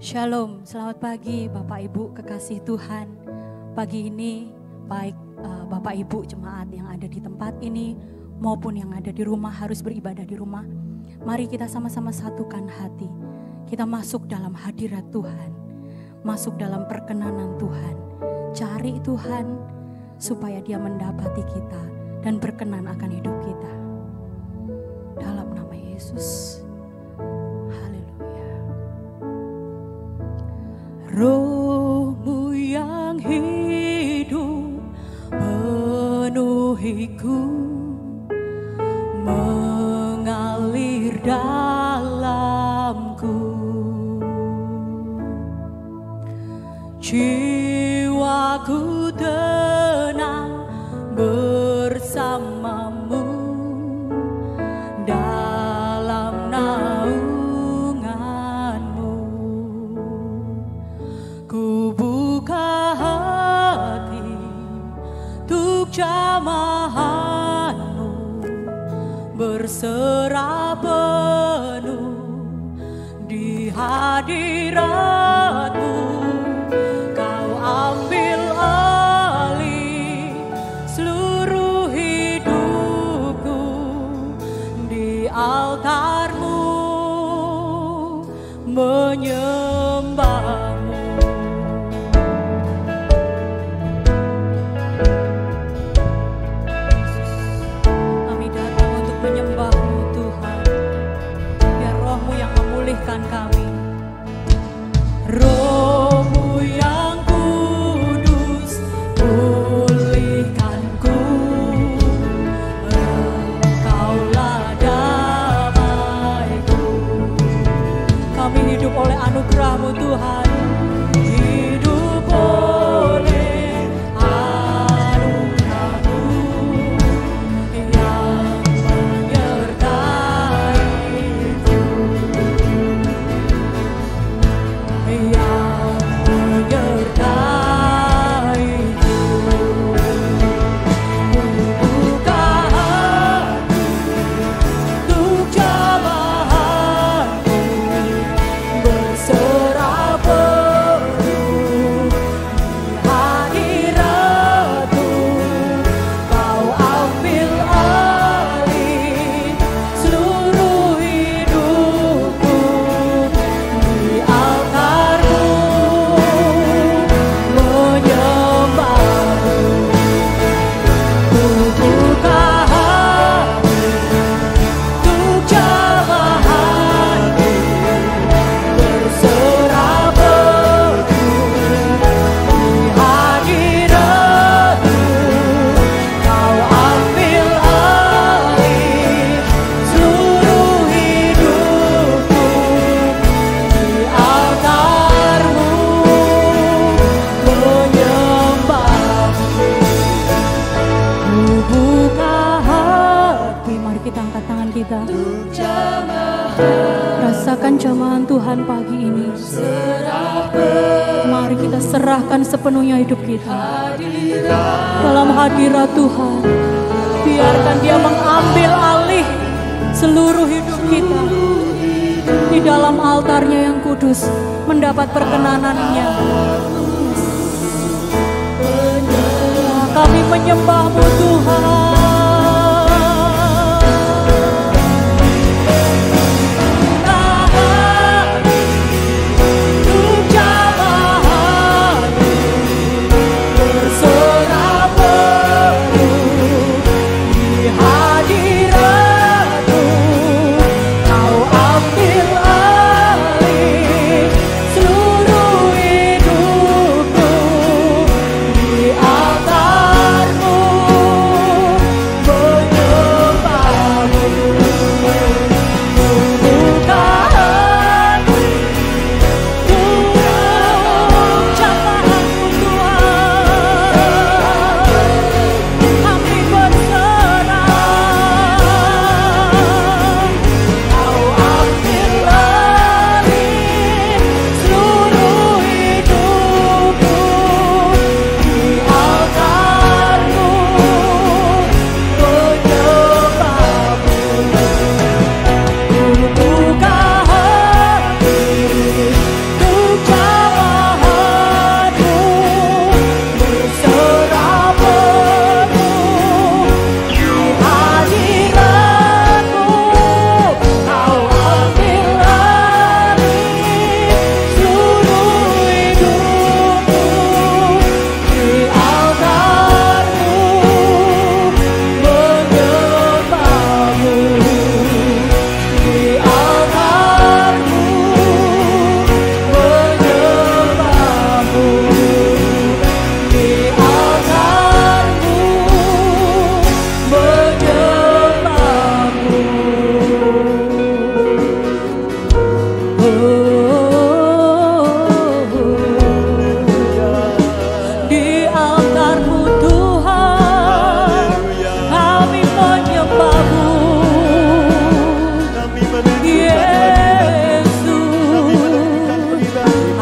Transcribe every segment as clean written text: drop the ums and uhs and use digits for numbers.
Shalom, selamat pagi Bapak Ibu kekasih Tuhan. Pagi ini baik Bapak Ibu jemaat yang ada di tempat ini maupun yang ada di rumah harus beribadah di rumah. Mari kita sama-sama satukan hati. Kita masuk dalam hadirat Tuhan, masuk dalam perkenanan Tuhan. Cari Tuhan supaya Dia mendapati kita dan berkenan akan hidup kita. Dalam nama Yesus. Roh-Mu yang hidup penuhiku, mengalir dalamku. Jiwaku tenang bersamamu dalam naunganmu. Ku buka hati untuk jamahanmu, berserah penuh di hadiratmu. Kau ambil alih seluruh hidupku di altarmu, menyembahmu. Kami Roh-Mu yang kudus pulihkanku, Engkaulah damaiku. Kami hidup oleh anugerah-Mu Tuhan, hidup oleh anugerah-Mu yang menyertaiku, yang menyertaiku. Buka hati untuk jamahanmu, berserah penuh di hadiratmu. Kau ambil alih seluruh hidupku di altarmu, menyembahmu. Ku buka hati untuk jamahanmu, berserah penuh di hadiratmu. Kau ambil alih seluruh hidupku di altarmu, menyembahmu. Ku buka hati. Mari kita angkat tangan kita. Rasakan jamahan Tuhan pagi ini. Mari kita serahkan sepenuhnya hidup kita dalam hadirat Tuhan. Biarkan Dia mengambil alih seluruh hidup kita di dalam altarnya yang kudus, mendapat perkenanan-Nya. Kami menyembah-Mu Tuhan.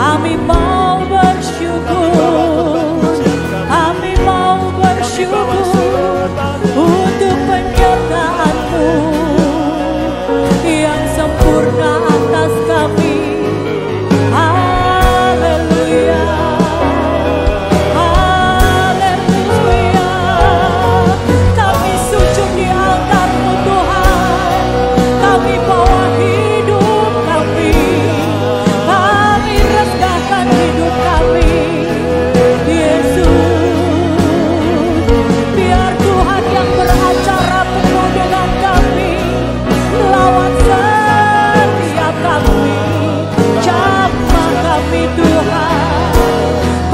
Kami mau bersyukur, kami mau bersyukur untuk penyertaan-Mu yang sempurna atas kami. Haleluya, haleluya. Kami sujud di altar-Mu Tuhan, kami bawa hidup kami, kami rendahkan hidup kami. Yesus, biar Tuhan yang beracara penuh dengan kami, lawan setiap kami, jamah kami Tuhan,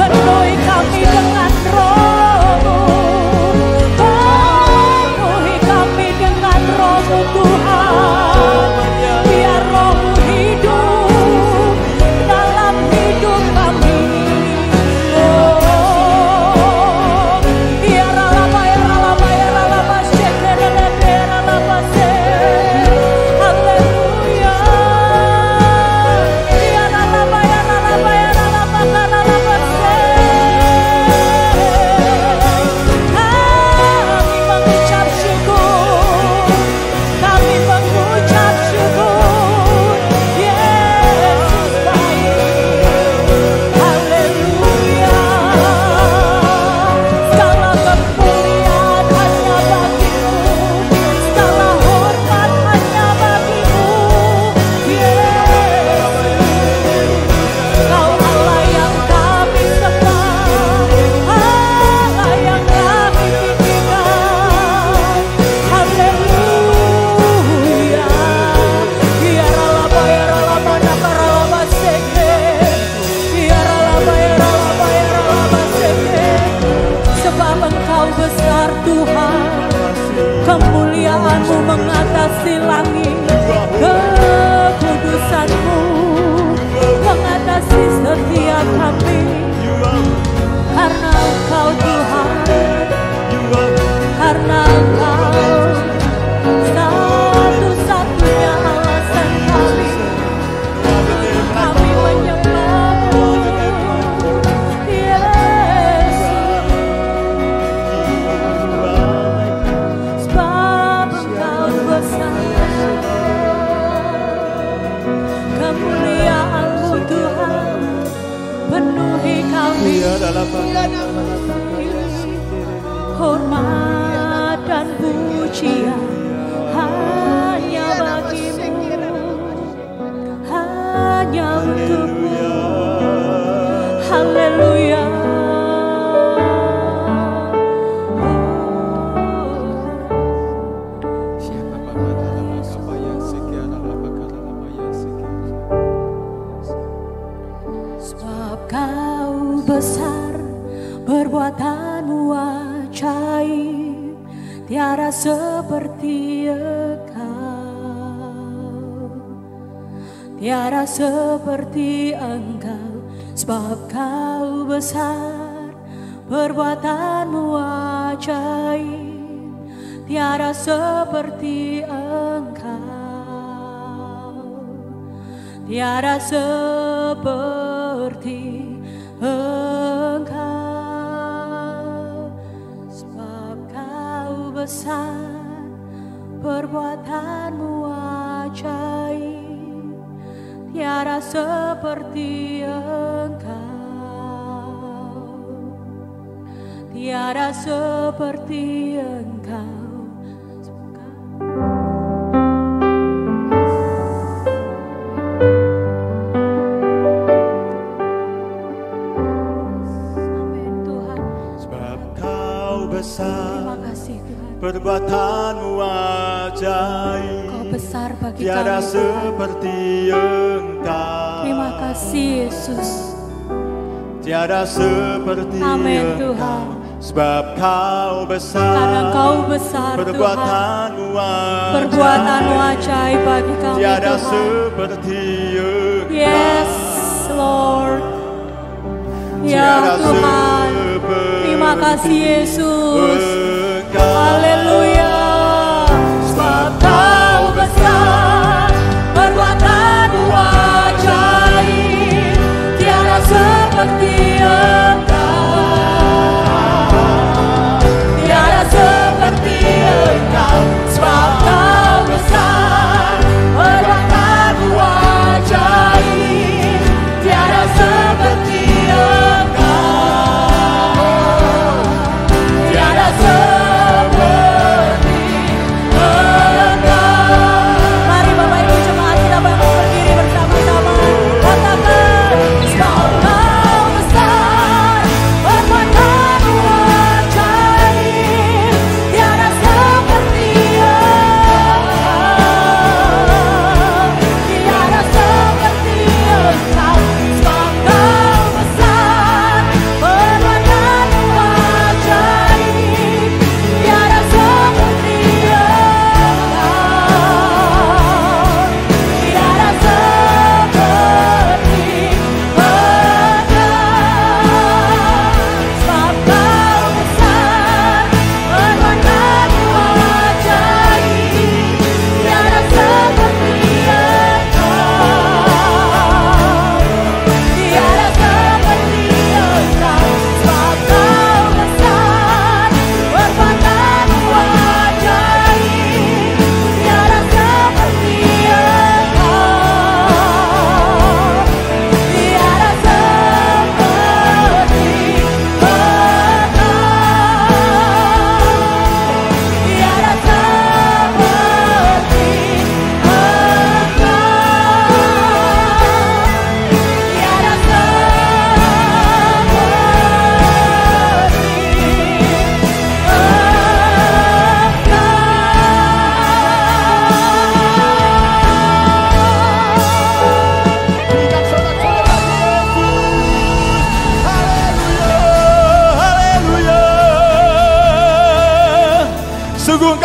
penuhi kami dengan Roh-Mu, penuhi kami dengan Roh-Mu Tuhan, biar Roh-Mu hidup dalam hidup kami. Kemuliaan-Mu mengatasi langit, kekudusan-Mu mengatasi setiap kami. Karena Engkau Tuhan, karena Engkau satu-satunya alasan kami, kami menyembah-Mu. Kemuliaan-Mu Tuhan penuhi kami, hormat dan pujian hanya bagi-Mu, hanya untuk-Mu. Haleluya. Besar, perbuatan-Mu ajaib, tiada seperti Engkau, tiada seperti Engkau. Sebab Kau besar, perbuatan-Mu ajaib, tiada seperti Engkau, tiada seperti Engkau. Sebab Kau besar, perbuatan-Mu ajaib, tiada seperti Engkau, tiada seperti Engkau. Terima kasih Tuhan, perbuatan-Mu ajaib, Kau besar bagi tiada kami. seperti Engkau. Terima kasih Yesus, tiada seperti amin Engkau. Tuhan. Sebab Kau besar, Karena Kau besar perbuatan-Mu Tuhan, perbuatan-Mu ajaib bagi kami tiada Tuhan. seperti Engkau. Yes Lord, ya Tuhan, terima kasih Yesus. Haleluya. Sebab Kau besar,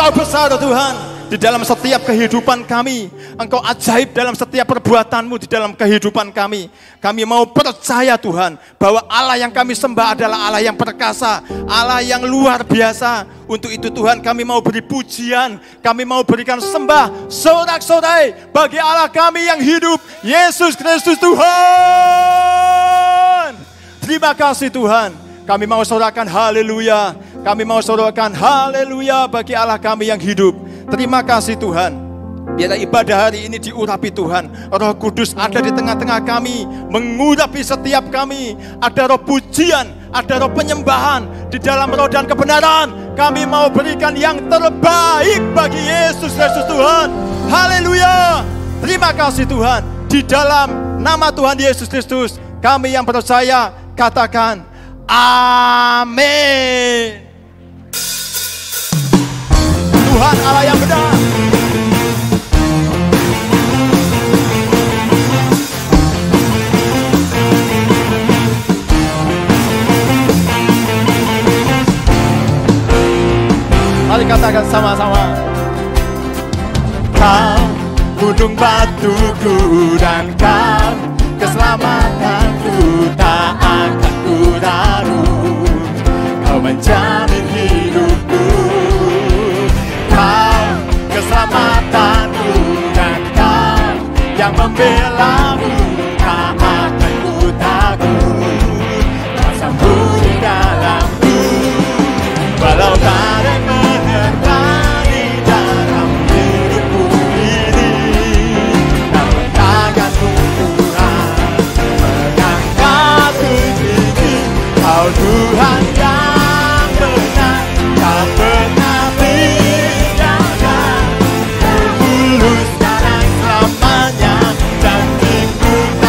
Engkau besar Tuhan di dalam setiap kehidupan kami. Engkau ajaib dalam setiap perbuatan-Mu di dalam kehidupan kami. Kami mau percaya Tuhan bahwa Allah yang kami sembah adalah Allah yang perkasa, Allah yang luar biasa. Untuk itu Tuhan kami mau beri pujian, kami mau berikan sembah sorak-sorai bagi Allah kami yang hidup, Yesus Kristus Tuhan. Terima kasih Tuhan. Kami mau sorakan haleluya. Kami mau sorakan haleluya bagi Allah kami yang hidup. Terima kasih Tuhan. Biarlah ibadah hari ini diurapi Tuhan. Roh Kudus ada di tengah-tengah kami, mengurapi setiap kami. Ada roh pujian, ada roh penyembahan di dalam roh dan kebenaran. Kami mau berikan yang terbaik bagi Yesus Kristus Tuhan. Haleluya. Terima kasih Tuhan. Di dalam nama Tuhan Yesus Kristus, kami yang percaya katakan amin. Tuhan Allah yang benar. Mari katakan sama-sama. Kau gunung batuku dan kau keselamatanku, tak akan ku ragu. Kau menjamin hidupku, kau keselamatanku, dan kau yang membelaku, tak akan ku takut. Rasamu di dalamku, walau badai menerpa di dalam hidupku ini, namun tanganku Tuhan mengangkatku tinggi. Kau Tuhan yang benar, tak pernah tinggalkan. Mulus sekarang selamanya, janjimu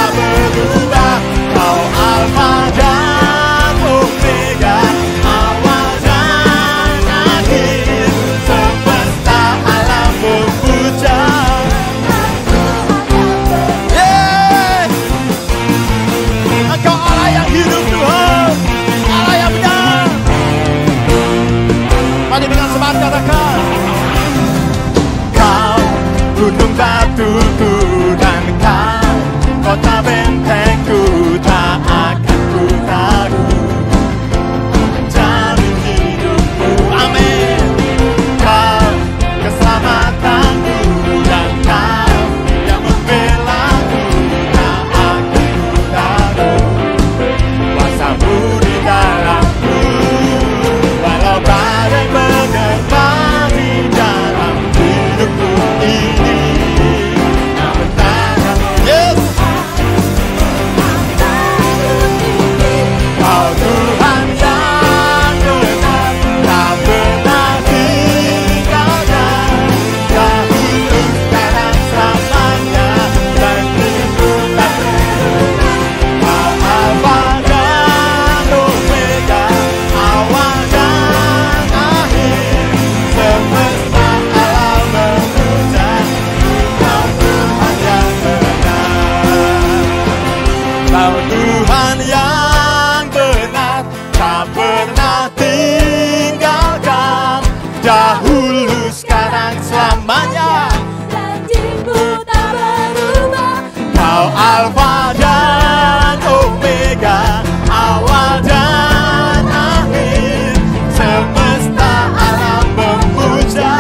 Engkau Tuhan yang benar, tak pernah tinggalkan, dahulu, sekarang, selamanya. Janjimu tak berubah. Kau Alfa dan Omega, awal dan akhir, semesta alam memuja.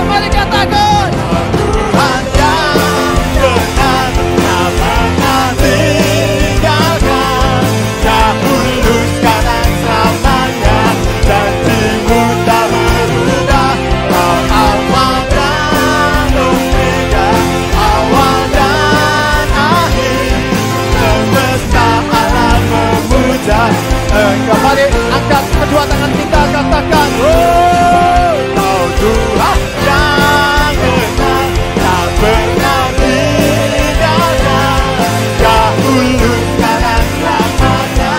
Mari katakan, Tuhan yang benar, tak pernah tinggalkan, dahulu, sekarang, selamanya. Janjimu tak berubah. Kau Alfa dan Omega, awal dan akhir, semesta alam memuja. Engkau, mari angkat kedua tangan kita, katakan, oh, Kau Tuhan yang benar, tak pernah tinggalkan, dahulu, sekarang, selamanya.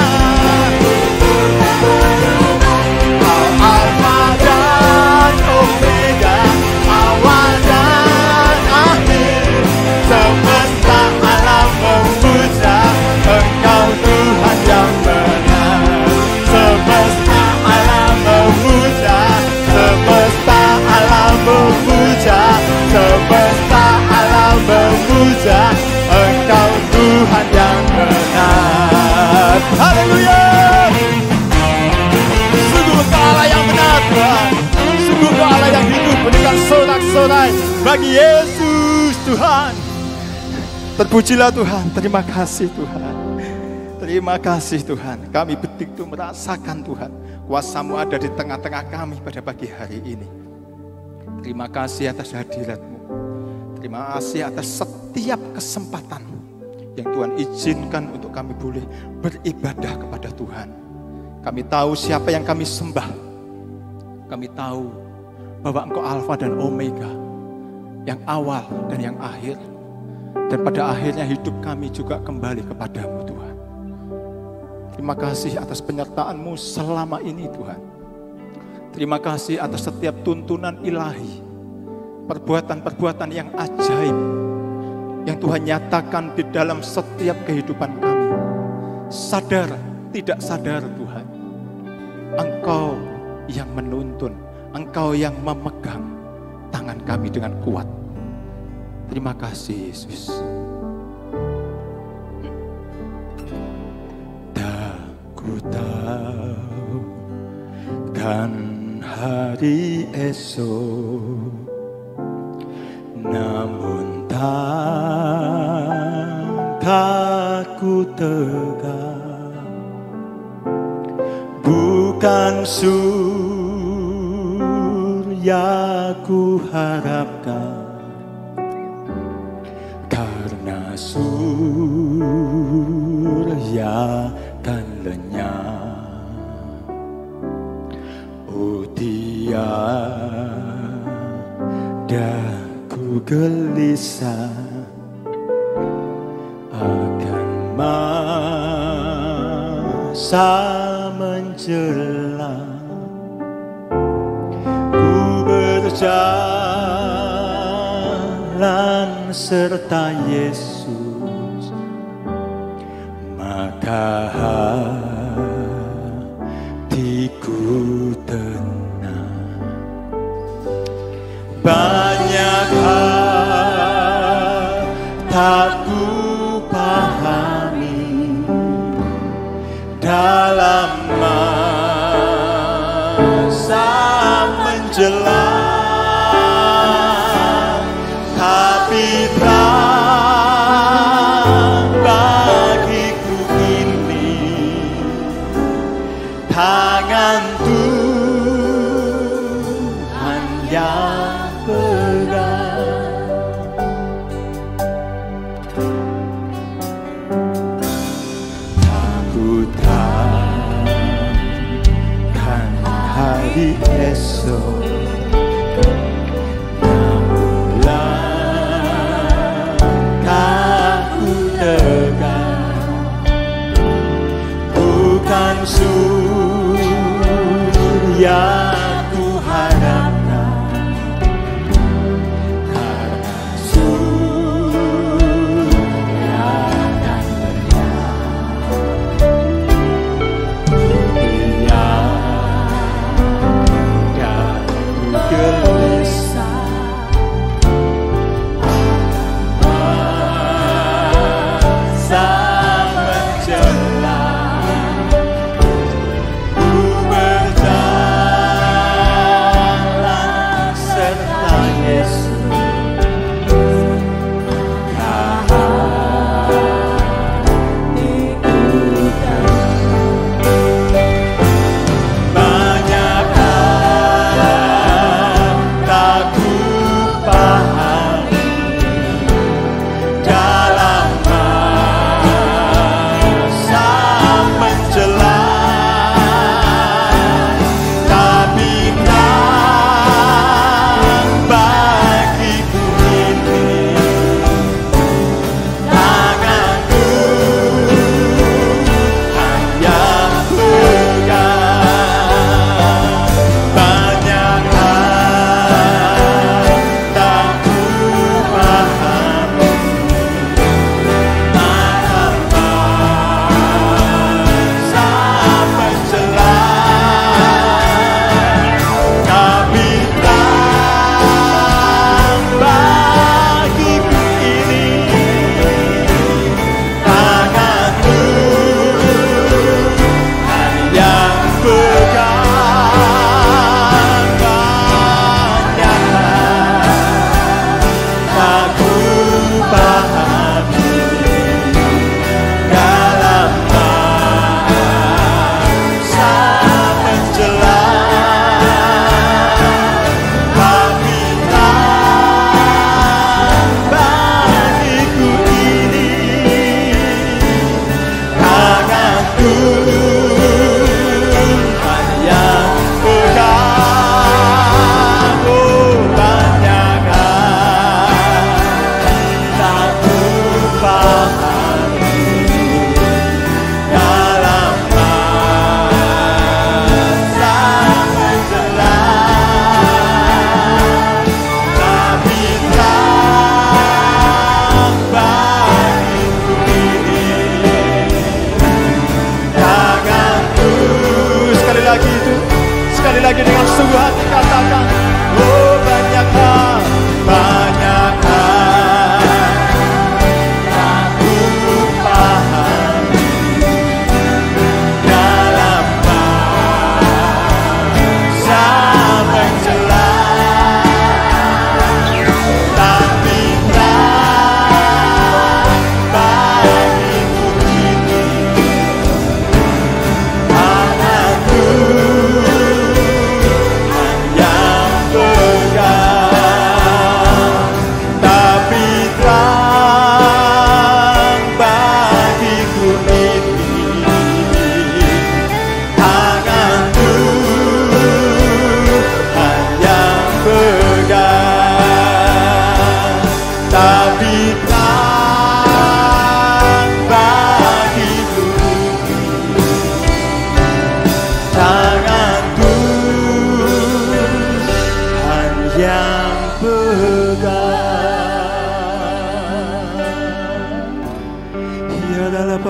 Kau Alfa dan Omega, awal dan akhir, semesta alam memuja. Engkau Tuhan yang benar, semesta alam memuja, semesta alam memuja, semesta alam memuja. Engkau Tuhan yang benar. Haleluya. Sungguh Engkau Allah yang benar, Tuhan. Sungguh Engkau Allah yang hidup, berikan sorak-sorai bagi Yesus, Tuhan. Terpujilah Tuhan, terima kasih Tuhan. Terima kasih Tuhan, kami betul-betul merasakan Tuhan, kuasa-Mu ada di tengah-tengah kami pada pagi hari ini. Terima kasih atas hadirat-Mu. Terima kasih atas setiap kesempatan yang Tuhan izinkan untuk kami boleh beribadah kepada Tuhan. Kami tahu siapa yang kami sembah. Kami tahu bahwa Engkau Alfa dan Omega, yang awal dan yang akhir. Dan pada akhirnya hidup kami juga kembali kepadamu Tuhan. Terima kasih atas penyertaan-Mu selama ini Tuhan. Terima kasih atas setiap tuntunan ilahi, perbuatan-perbuatan yang ajaib yang Tuhan nyatakan di dalam setiap kehidupan kami. Sadar, tidak sadar Tuhan, Engkau yang menuntun, Engkau yang memegang tangan kami dengan kuat. Terima kasih Yesus. Ku tahu kan hari esok, namun tangkatku tegak, bukan surya ku harapkan, karena surya kan lenyap. Oh tiada ku gelisah akan masa menjelang. Ku berjalan serta Yesus, maka hatiku tenang. Banyak hal tak ku pahami dalam masa menjelang, tapi terang bagiku ini tangan Tuhan yang pegang.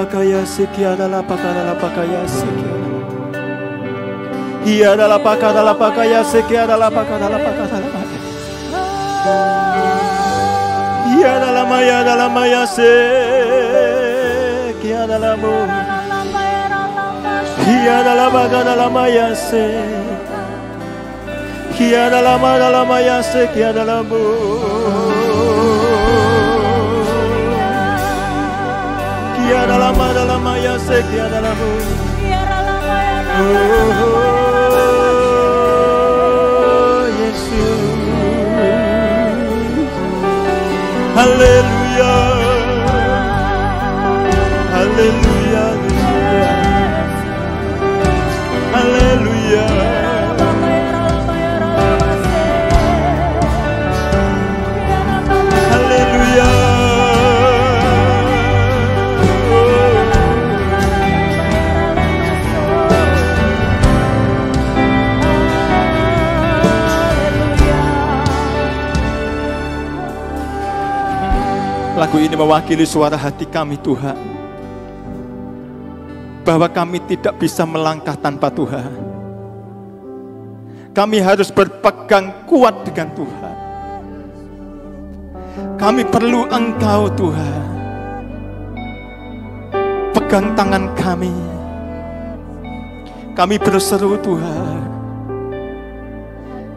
pakaya sekian adalah pakaya sekian. Ia adalah pakaya sekian adalah pakaya. Ia adalah maya sekian adalah mu. Ia adalah maya sekian. Ia adalah maya sekian adalah mu. Ia adalah maya sekian adalah mu. Haleluya, haleluya, haleluya, haleluya. Lagu ini mewakili suara hati kami Tuhan, bahwa kami tidak bisa melangkah tanpa Tuhan. Kami harus berpegang kuat dengan Tuhan. Kami perlu Engkau Tuhan. Pegang tangan kami. Kami berseru Tuhan.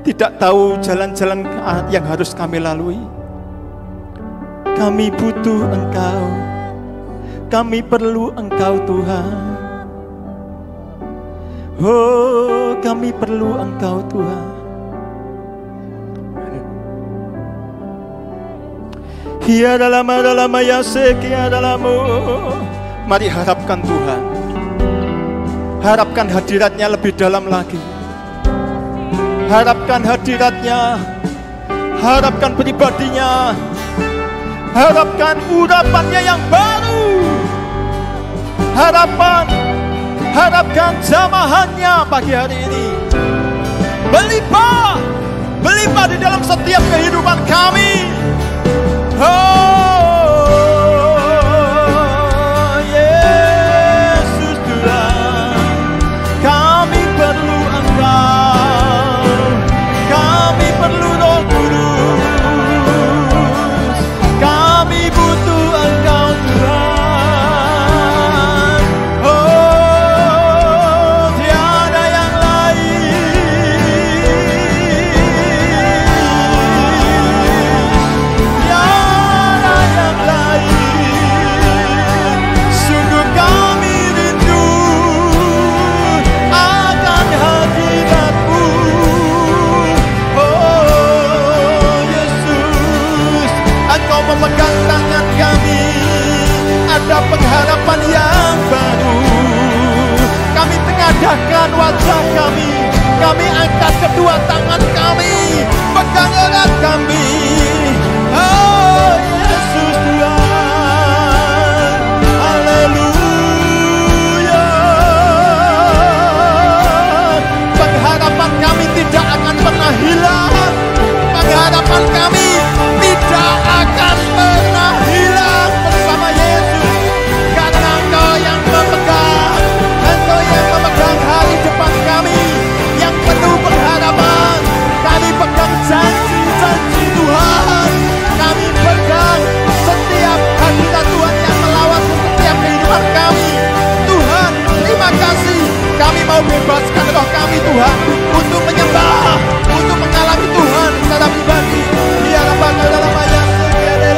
Tidak tahu jalan-jalan yang harus kami lalui. Kami butuh Engkau, kami perlu Engkau Tuhan. Oh, kami perlu Engkau Tuhan. Ia dalam ya sekia dalammu. Mari harapkan Tuhan, harapkan hadiratnya lebih dalam lagi. Harapkan hadiratnya, harapkan pribadinya. Harapkan urapannya yang baru. Harapkan jamahannya pagi hari ini. Melimpah di dalam setiap kehidupan kami. Oh, Yesus Tuhan, kami perlu Engkau. Kami perlu Roh Kudus. Kami butuh Engkau Tuhan. Oh, tiada yang lain. Tiada yang lain. Sungguh kami rindu akan hadirat-Mu. Oh, Yesus, Engkau memegang tangan kami. Ada pengharapan yang baru. Kami tengadahkan wajah kami. Kami angkat kedua tangan kami. Pegang erat kami. Oh, Yesus Tuhan. Haleluya. Pengharapan kami tidak akan pernah hilang. Pengharapan kami tidak akan pernah hilang bersama Yesus. Karena Engkau yang memegang, Engkau yang memegang hari depan kami yang penuh pengharapan. Kami pegang janji-janji Tuhan. Kami pegang setiap hadirat Tuhan yang melawat setiap kehidupan kami. Tuhan, terima kasih. Kami mau bebaskan roh kami Tuhan untuk menyembah, untuk mengalami Tuhan secara pribadi. Biarlah bangga dalam ayat segede.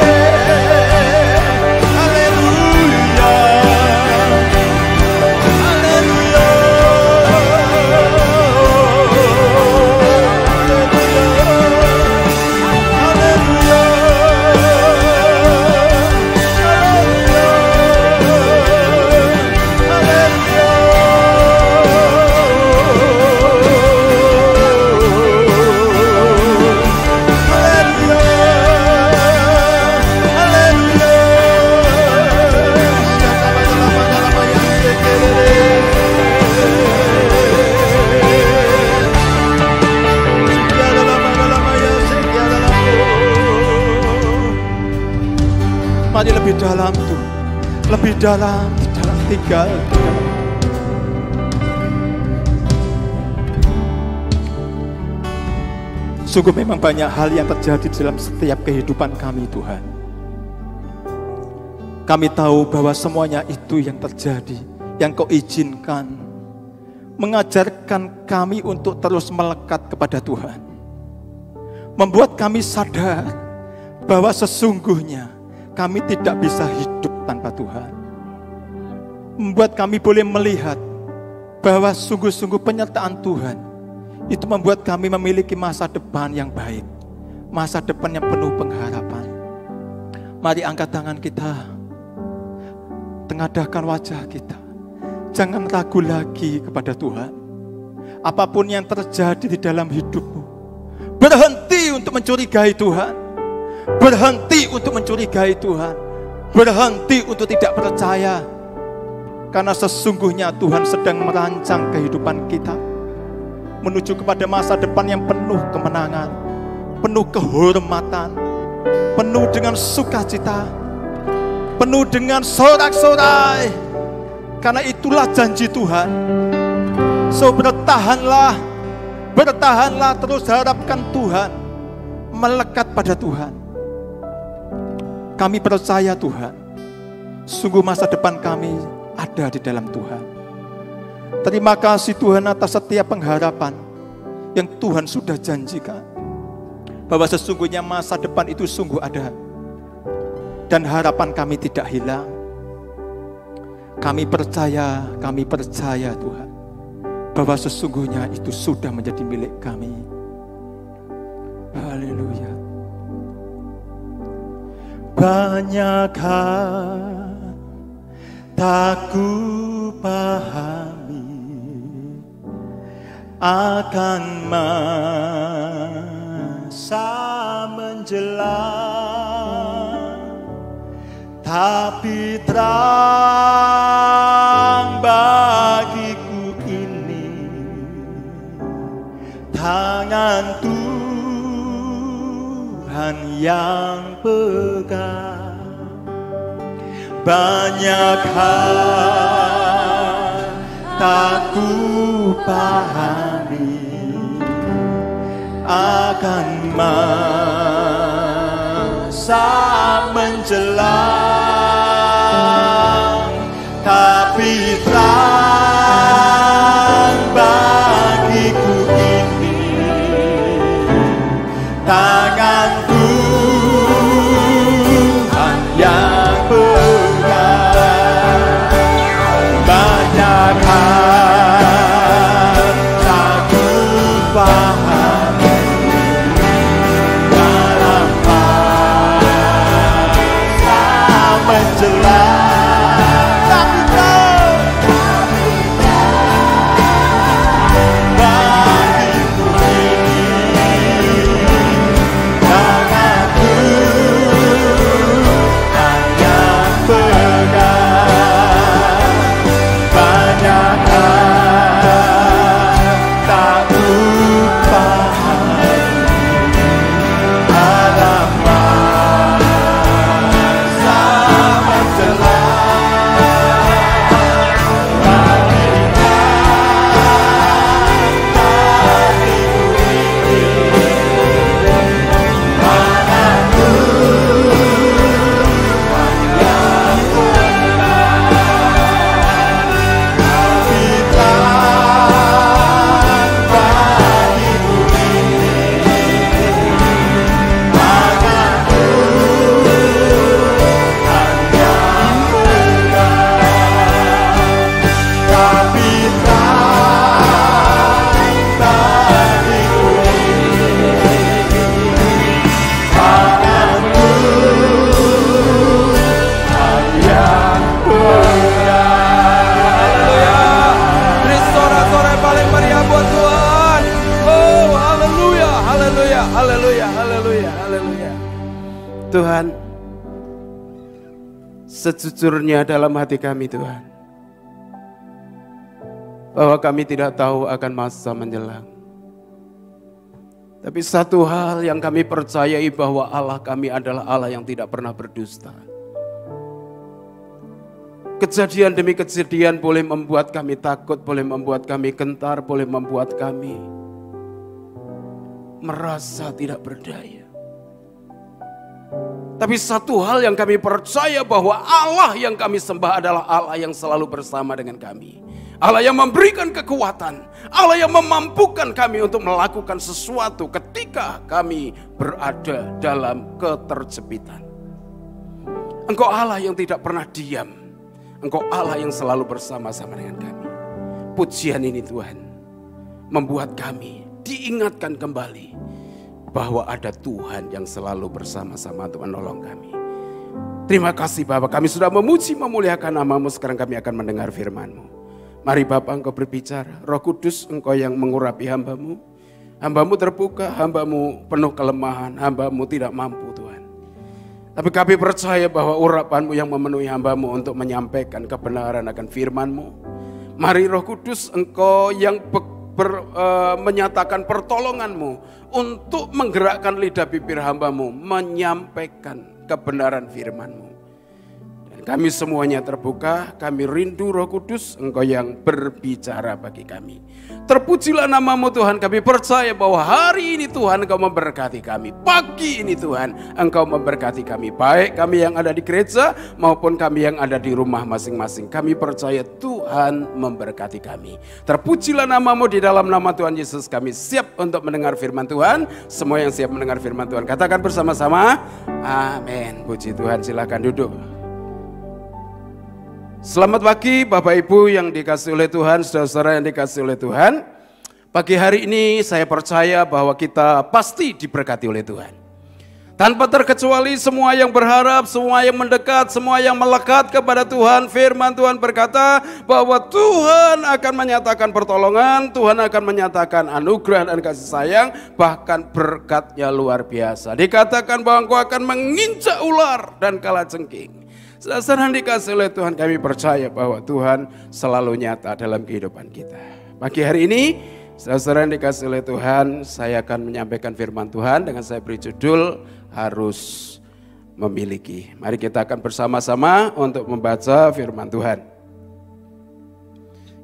Haleluya. Haleluya. Haleluya. Mari lebih dalam Tuhan, lebih dalam di dalam tinggal di dalam. Sungguh memang banyak hal yang terjadi dalam setiap kehidupan kami, Tuhan. Kami tahu bahwa semuanya itu yang terjadi, yang Kau izinkan, mengajarkan kami untuk terus melekat kepada Tuhan. Membuat kami sadar bahwa sesungguhnya kami tidak bisa hidup tanpa Tuhan. Membuat kami boleh melihat bahwa sungguh-sungguh penyertaan Tuhan itu membuat kami memiliki masa depan yang baik, masa depan yang penuh pengharapan. Mari angkat tangan kita, tengadahkan wajah kita. Jangan ragu lagi kepada Tuhan. Apapun yang terjadi di dalam hidupmu, berhenti untuk mencurigai Tuhan. Berhenti untuk mencurigai Tuhan. Berhenti untuk tidak percaya. Karena sesungguhnya Tuhan sedang merancang kehidupan kita menuju kepada masa depan yang penuh kemenangan, penuh kehormatan, penuh dengan sukacita, penuh dengan sorak-sorai. Karena itulah janji Tuhan. So bertahanlah, bertahanlah, terus harapkan Tuhan, melekat pada Tuhan. Kami percaya Tuhan, sungguh masa depan kami ada di dalam Tuhan. Terima kasih Tuhan atas setiap pengharapan yang Tuhan sudah janjikan. Bahwa sesungguhnya masa depan itu sungguh ada. Dan harapan kami tidak hilang. Kami percaya Tuhan, bahwa sesungguhnya itu sudah menjadi milik kami. Haleluya. Banyak hal tak ku pahami akan masa menjelang, tapi terang bagiku ini tangan Tuhan yang pegang. Banyak hal tak ku pahami akan masa menjelang, tapi terang bagiku ini tangan Tuhan yang pegang. Banyak hal tak ku pahami dalam masa menjelang, tapi bagiku ini tangan Tuhan yang pegang. Banyak hal tak ku pahami dalam masa menjelang, tapi bagiku ini tangan Tuhan yang pegang. Tapi bagiku ini tangan Tuhan yang pegang. Tapi bagiku ini tangan Tuhan yang pegang. Beri sorak-sorai yang paling meriah buat Tuhan. Oh, haleluya, haleluya, haleluya, haleluya, haleluya. Tuhan, sejujurnya dalam hati kami Tuhan, bahwa kami tidak tahu akan masa menjelang. Tapi satu hal yang kami percayai, bahwa Allah kami adalah Allah yang tidak pernah berdusta. Kejadian demi kejadian boleh membuat kami takut, boleh membuat kami gentar, boleh membuat kami merasa tidak berdaya. Tapi satu hal yang kami percaya bahwa Allah yang kami sembah adalah Allah yang selalu bersama dengan kami. Allah yang memberikan kekuatan, Allah yang memampukan kami untuk melakukan sesuatu ketika kami berada dalam keterjepitan. Engkau Allah yang tidak pernah diam. Engkau Allah yang selalu bersama-sama dengan kami. Pujian ini Tuhan membuat kami diingatkan kembali bahwa ada Tuhan yang selalu bersama-sama untuk menolong kami. Terima kasih Bapa, kami sudah memuji memuliakan nama-Mu. Sekarang kami akan mendengar firman-Mu. Mari Bapa, Engkau berbicara. Roh Kudus, Engkau yang mengurapi hamba-Mu. Hamba-Mu terbuka, hamba-Mu penuh kelemahan, hamba-Mu tidak mampu Tuhan. Tapi kami percaya bahwa urapan-Mu yang memenuhi hamba-Mu untuk menyampaikan kebenaran akan firman-Mu. Mari Roh Kudus, Engkau yang menyatakan pertolongan-Mu untuk menggerakkan lidah bibir hamba-Mu menyampaikan kebenaran firman-Mu. Dan kami semuanya terbuka, kami rindu Roh Kudus, Engkau yang berbicara bagi kami. Terpujilah nama-Mu Tuhan, kami percaya bahwa hari ini Tuhan Engkau memberkati kami. Pagi ini Tuhan Engkau memberkati kami, baik kami yang ada di gereja maupun kami yang ada di rumah masing-masing. Kami percaya Tuhan memberkati kami. Terpujilah nama-Mu, di dalam nama Tuhan Yesus kami siap untuk mendengar firman Tuhan. Semua yang siap mendengar firman Tuhan katakan bersama-sama, amin. Puji Tuhan, silakan duduk. Selamat pagi Bapak Ibu yang dikasihi oleh Tuhan, saudara-saudara yang dikasihi oleh Tuhan. Pagi hari ini saya percaya bahwa kita pasti diberkati oleh Tuhan. Tanpa terkecuali semua yang berharap, semua yang mendekat, semua yang melekat kepada Tuhan, firman Tuhan berkata bahwa Tuhan akan menyatakan pertolongan, Tuhan akan menyatakan anugerah dan kasih sayang, bahkan berkat-Nya luar biasa. Dikatakan bahwa Engkau akan menginjak ular dan kalajengking. Saudara dikasih oleh Tuhan, kami percaya bahwa Tuhan selalu nyata dalam kehidupan kita. Pagi hari ini, saudara dikasih oleh Tuhan, saya akan menyampaikan firman Tuhan dengan saya beri judul harus memiliki. Mari kita akan bersama-sama untuk membaca firman Tuhan.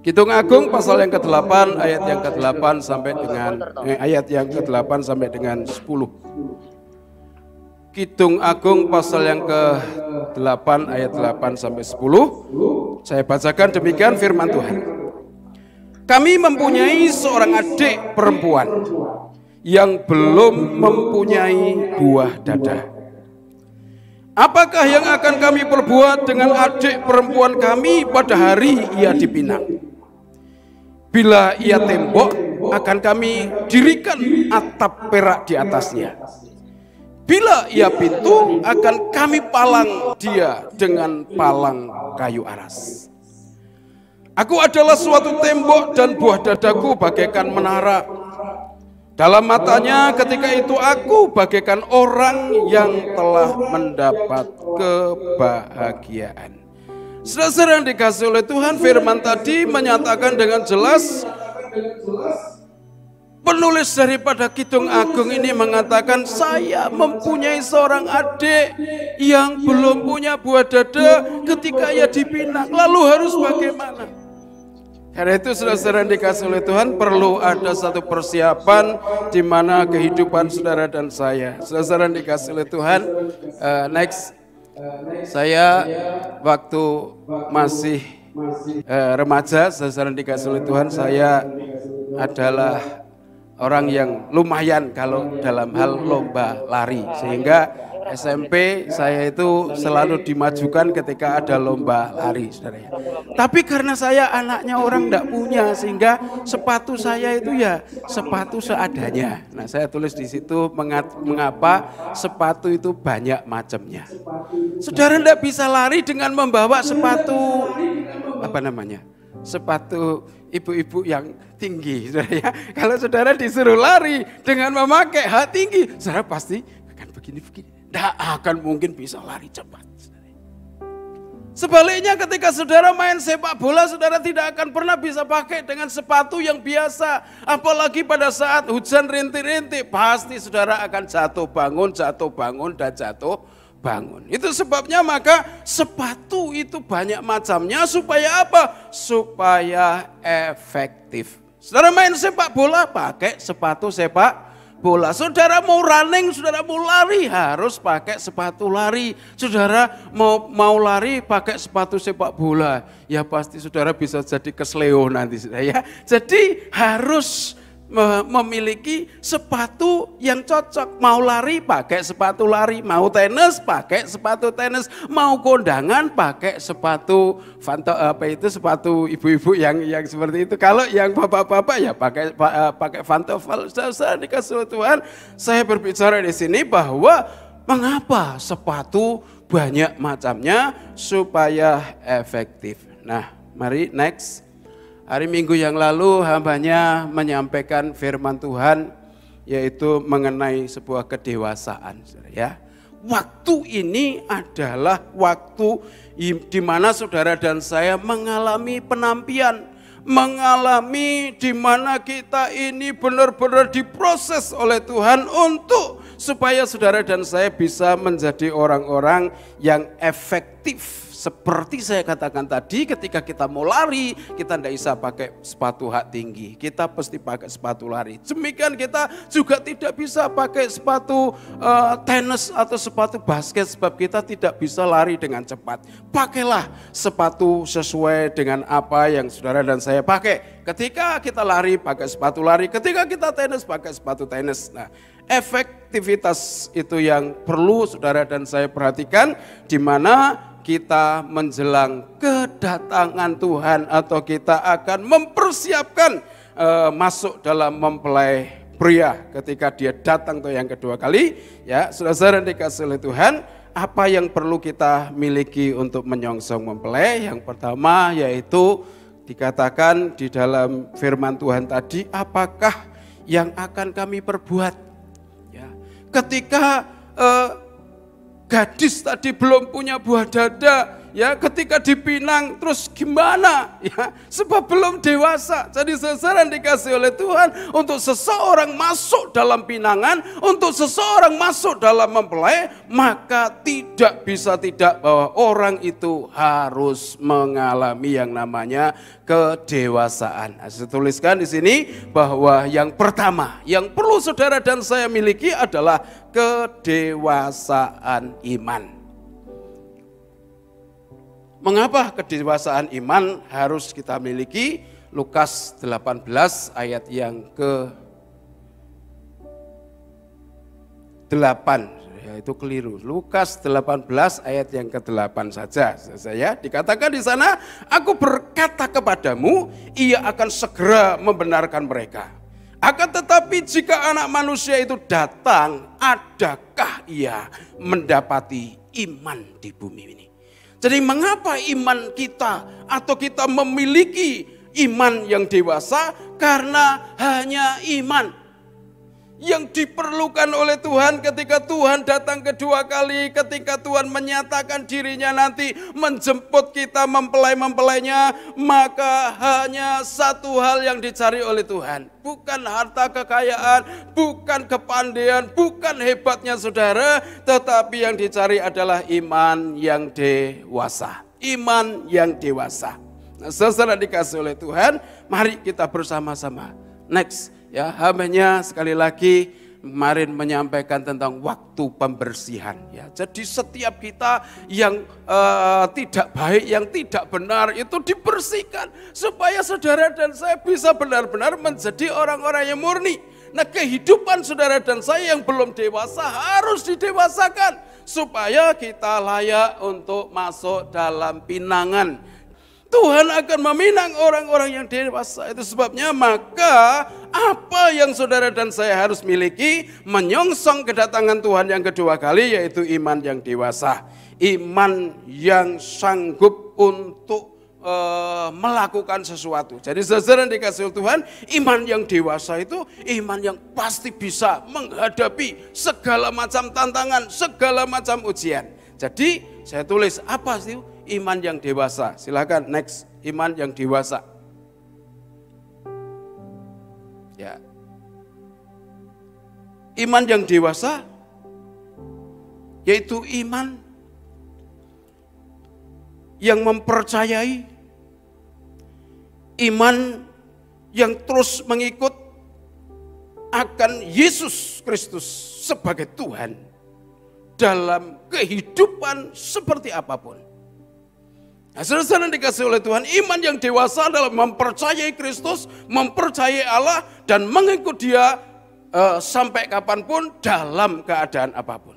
Kidung Agung pasal yang ke-8 ayat yang ke-8 sampai dengan ayat yang ke-8 sampai dengan 10. Kidung Agung pasal yang ke-8 ayat 8 sampai 10. Saya bacakan demikian firman Tuhan. Kami mempunyai seorang adik perempuan yang belum mempunyai buah dada. Apakah yang akan kami perbuat dengan adik perempuan kami pada hari ia dipinang? Bila ia tembok, akan kami dirikan atap perak di atasnya. Bila ia pintu, akan kami palang dia dengan palang kayu aras. Aku adalah suatu tembok dan buah dadaku bagaikan menara. Dalam matanya ketika itu aku bagaikan orang yang telah mendapat kebahagiaan. Saudara yang dikasihi oleh Tuhan, firman tadi menyatakan dengan jelas. Penulis daripada Kidung Agung ini mengatakan, saya mempunyai seorang adik yang belum punya buah dada ketika ia dipinang. Lalu harus bagaimana? Karena itu saudara yang dikasihi oleh Tuhan, perlu ada satu persiapan di mana kehidupan saudara dan saya. Saudara yang dikasihi oleh Tuhan, saya waktu masih remaja, saudara yang dikasihi oleh Tuhan, saya adalah orang yang lumayan kalau dalam hal lomba lari, sehingga SMP saya itu selalu dimajukan ketika ada lomba lari, saudara. Tapi karena saya anaknya orang tidak punya, sehingga sepatu saya itu ya sepatu seadanya. Nah, saya tulis di situ mengapa sepatu itu banyak macamnya. Saudara tidak bisa lari dengan membawa sepatu sepatu ibu-ibu yang tinggi, saudara ya. Kalau saudara disuruh lari dengan memakai hak tinggi, saudara pasti akan begini-begini. Tidak akan mungkin bisa lari cepat. Sebaliknya ketika saudara main sepak bola, saudara tidak akan pernah bisa pakai dengan sepatu yang biasa. Apalagi pada saat hujan rintik-rintik, pasti saudara akan jatuh bangun, dan jatuh bangun. Itu sebabnya maka sepatu itu banyak macamnya supaya apa? Supaya efektif. Saudara main sepak bola pakai sepatu sepak bola. Saudara mau running, saudara mau lari harus pakai sepatu lari. Saudara mau lari pakai sepatu sepak bola. Ya pasti saudara bisa jadi kesleo nanti ya. Jadi harus memiliki sepatu yang cocok. Mau lari pakai sepatu lari, mau tenis pakai sepatu tenis, mau kondangan pakai sepatu sepatu ibu-ibu yang seperti itu. Kalau yang bapak-bapak ya pakai pantofel. Saya dikasih Tuhan, saya berbicara di sini bahwa mengapa sepatu banyak macamnya supaya efektif. Nah, mari next. Hari Minggu yang lalu hambanya menyampaikan firman Tuhan yaitu mengenai sebuah kedewasaan, ya. Waktu ini adalah waktu di mana saudara dan saya mengalami penampian, mengalami di mana kita ini benar-benar diproses oleh Tuhan untuk supaya saudara dan saya bisa menjadi orang-orang yang efektif. Seperti saya katakan tadi, ketika kita mau lari, kita tidak bisa pakai sepatu hak tinggi. Kita pasti pakai sepatu lari. Demikian kita juga tidak bisa pakai sepatu tenis atau sepatu basket, sebab kita tidak bisa lari dengan cepat. Pakailah sepatu sesuai dengan apa yang saudara dan saya pakai. Ketika kita lari, pakai sepatu lari. Ketika kita tenis, pakai sepatu tenis. Nah, efektivitas itu yang perlu saudara dan saya perhatikan, di mana kita menjelang kedatangan Tuhan atau kita akan mempersiapkan masuk dalam mempelai pria ketika dia datang yang kedua kali. Ya, saudara dikasih oleh Tuhan, apa yang perlu kita miliki untuk menyongsong mempelai? Yang pertama yaitu dikatakan di dalam firman Tuhan tadi, apakah yang akan kami perbuat? Ya, ketika gadis tadi belum punya buah dada, ya, ketika dipinang terus gimana, ya, sebab belum dewasa. Jadi saudara dikasih oleh Tuhan, untuk seseorang masuk dalam pinangan, untuk seseorang masuk dalam mempelai, maka tidak bisa tidak bahwa orang itu harus mengalami yang namanya kedewasaan. Nah, saya tuliskan di sini bahwa yang pertama yang perlu saudara dan saya miliki adalah kedewasaan iman. Mengapa kedewasaan iman harus kita miliki? Lukas 18 ayat yang ke-8, ya itu keliru. Lukas 18 ayat yang ke-8 saja. Saya dikatakan di sana, aku berkata kepadamu, ia akan segera membenarkan mereka. Akan tetapi jika anak manusia itu datang, adakah ia mendapati iman di bumi ini? Jadi mengapa iman kita atau kita memiliki iman yang dewasa? Karena hanya iman yang diperlukan oleh Tuhan ketika Tuhan datang kedua kali, ketika Tuhan menyatakan dirinya nanti menjemput kita mempelai-mempelainya, maka hanya satu hal yang dicari oleh Tuhan. Bukan harta kekayaan, bukan kepandaian, bukan hebatnya saudara, tetapi yang dicari adalah iman yang dewasa. Iman yang dewasa. Nah, saudara dikasih oleh Tuhan, mari kita bersama-sama. Next. Ya, hambanya sekali lagi kemarin menyampaikan tentang waktu pembersihan. Ya, jadi setiap kita yang tidak baik, yang tidak benar itu dibersihkan supaya saudara dan saya bisa benar-benar menjadi orang-orang yang murni. Nah, kehidupan saudara dan saya yang belum dewasa harus didewasakan supaya kita layak untuk masuk dalam pinangan. Tuhan akan meminang orang-orang yang dewasa. Itu sebabnya maka apa yang saudara dan saya harus miliki menyongsong kedatangan Tuhan yang kedua kali, yaitu iman yang dewasa. Iman yang sanggup untuk melakukan sesuatu. Jadi saudara dikasih Tuhan, iman yang dewasa itu iman yang pasti bisa menghadapi segala macam tantangan, segala macam ujian. Jadi saya tulis apa sih iman yang dewasa? Silakan next, iman yang dewasa. Ya. Iman yang dewasa yaitu iman yang mempercayai, iman yang terus mengikut akan Yesus Kristus sebagai Tuhan dalam kehidupan seperti apapun. Nah, saudara dikasih oleh Tuhan, iman yang dewasa adalah mempercayai Kristus, mempercayai Allah, dan mengikut Dia sampai kapanpun dalam keadaan apapun.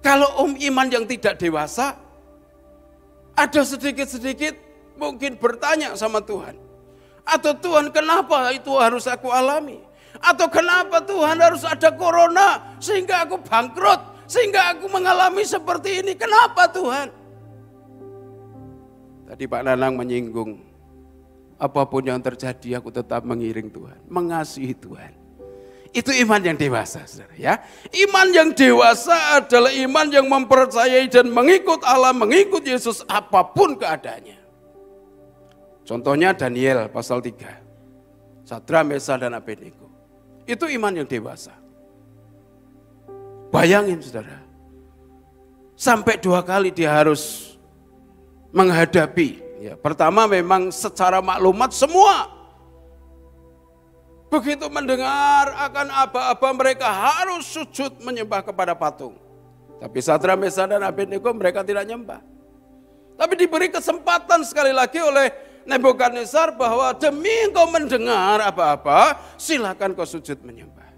Kalau iman yang tidak dewasa, ada sedikit-sedikit mungkin bertanya sama Tuhan. Atau Tuhan, kenapa itu harus aku alami? Atau kenapa Tuhan harus ada corona sehingga aku bangkrut? Sehingga aku mengalami seperti ini. Kenapa Tuhan? Tadi Pak Nanang menyinggung, apapun yang terjadi aku tetap mengiring Tuhan, mengasihi Tuhan. Itu iman yang dewasa, saudara ya. Iman yang dewasa adalah iman yang mempercayai dan mengikut Allah, mengikut Yesus apapun keadaannya. Contohnya Daniel pasal 3. Sadra, Mesa, dan Abednego. Itu iman yang dewasa. Bayangin saudara, sampai 2 kali dia harus menghadapi. Ya, pertama memang secara maklumat semua. Begitu mendengar akan aba-aba mereka harus sujud menyembah kepada patung. Tapi Sadra, Mesa, dan Abednego mereka tidak nyembah. Tapi diberi kesempatan sekali lagi oleh Nebukadnezar bahwa demi engkau mendengar apa-apa, silakan kau sujud menyembah.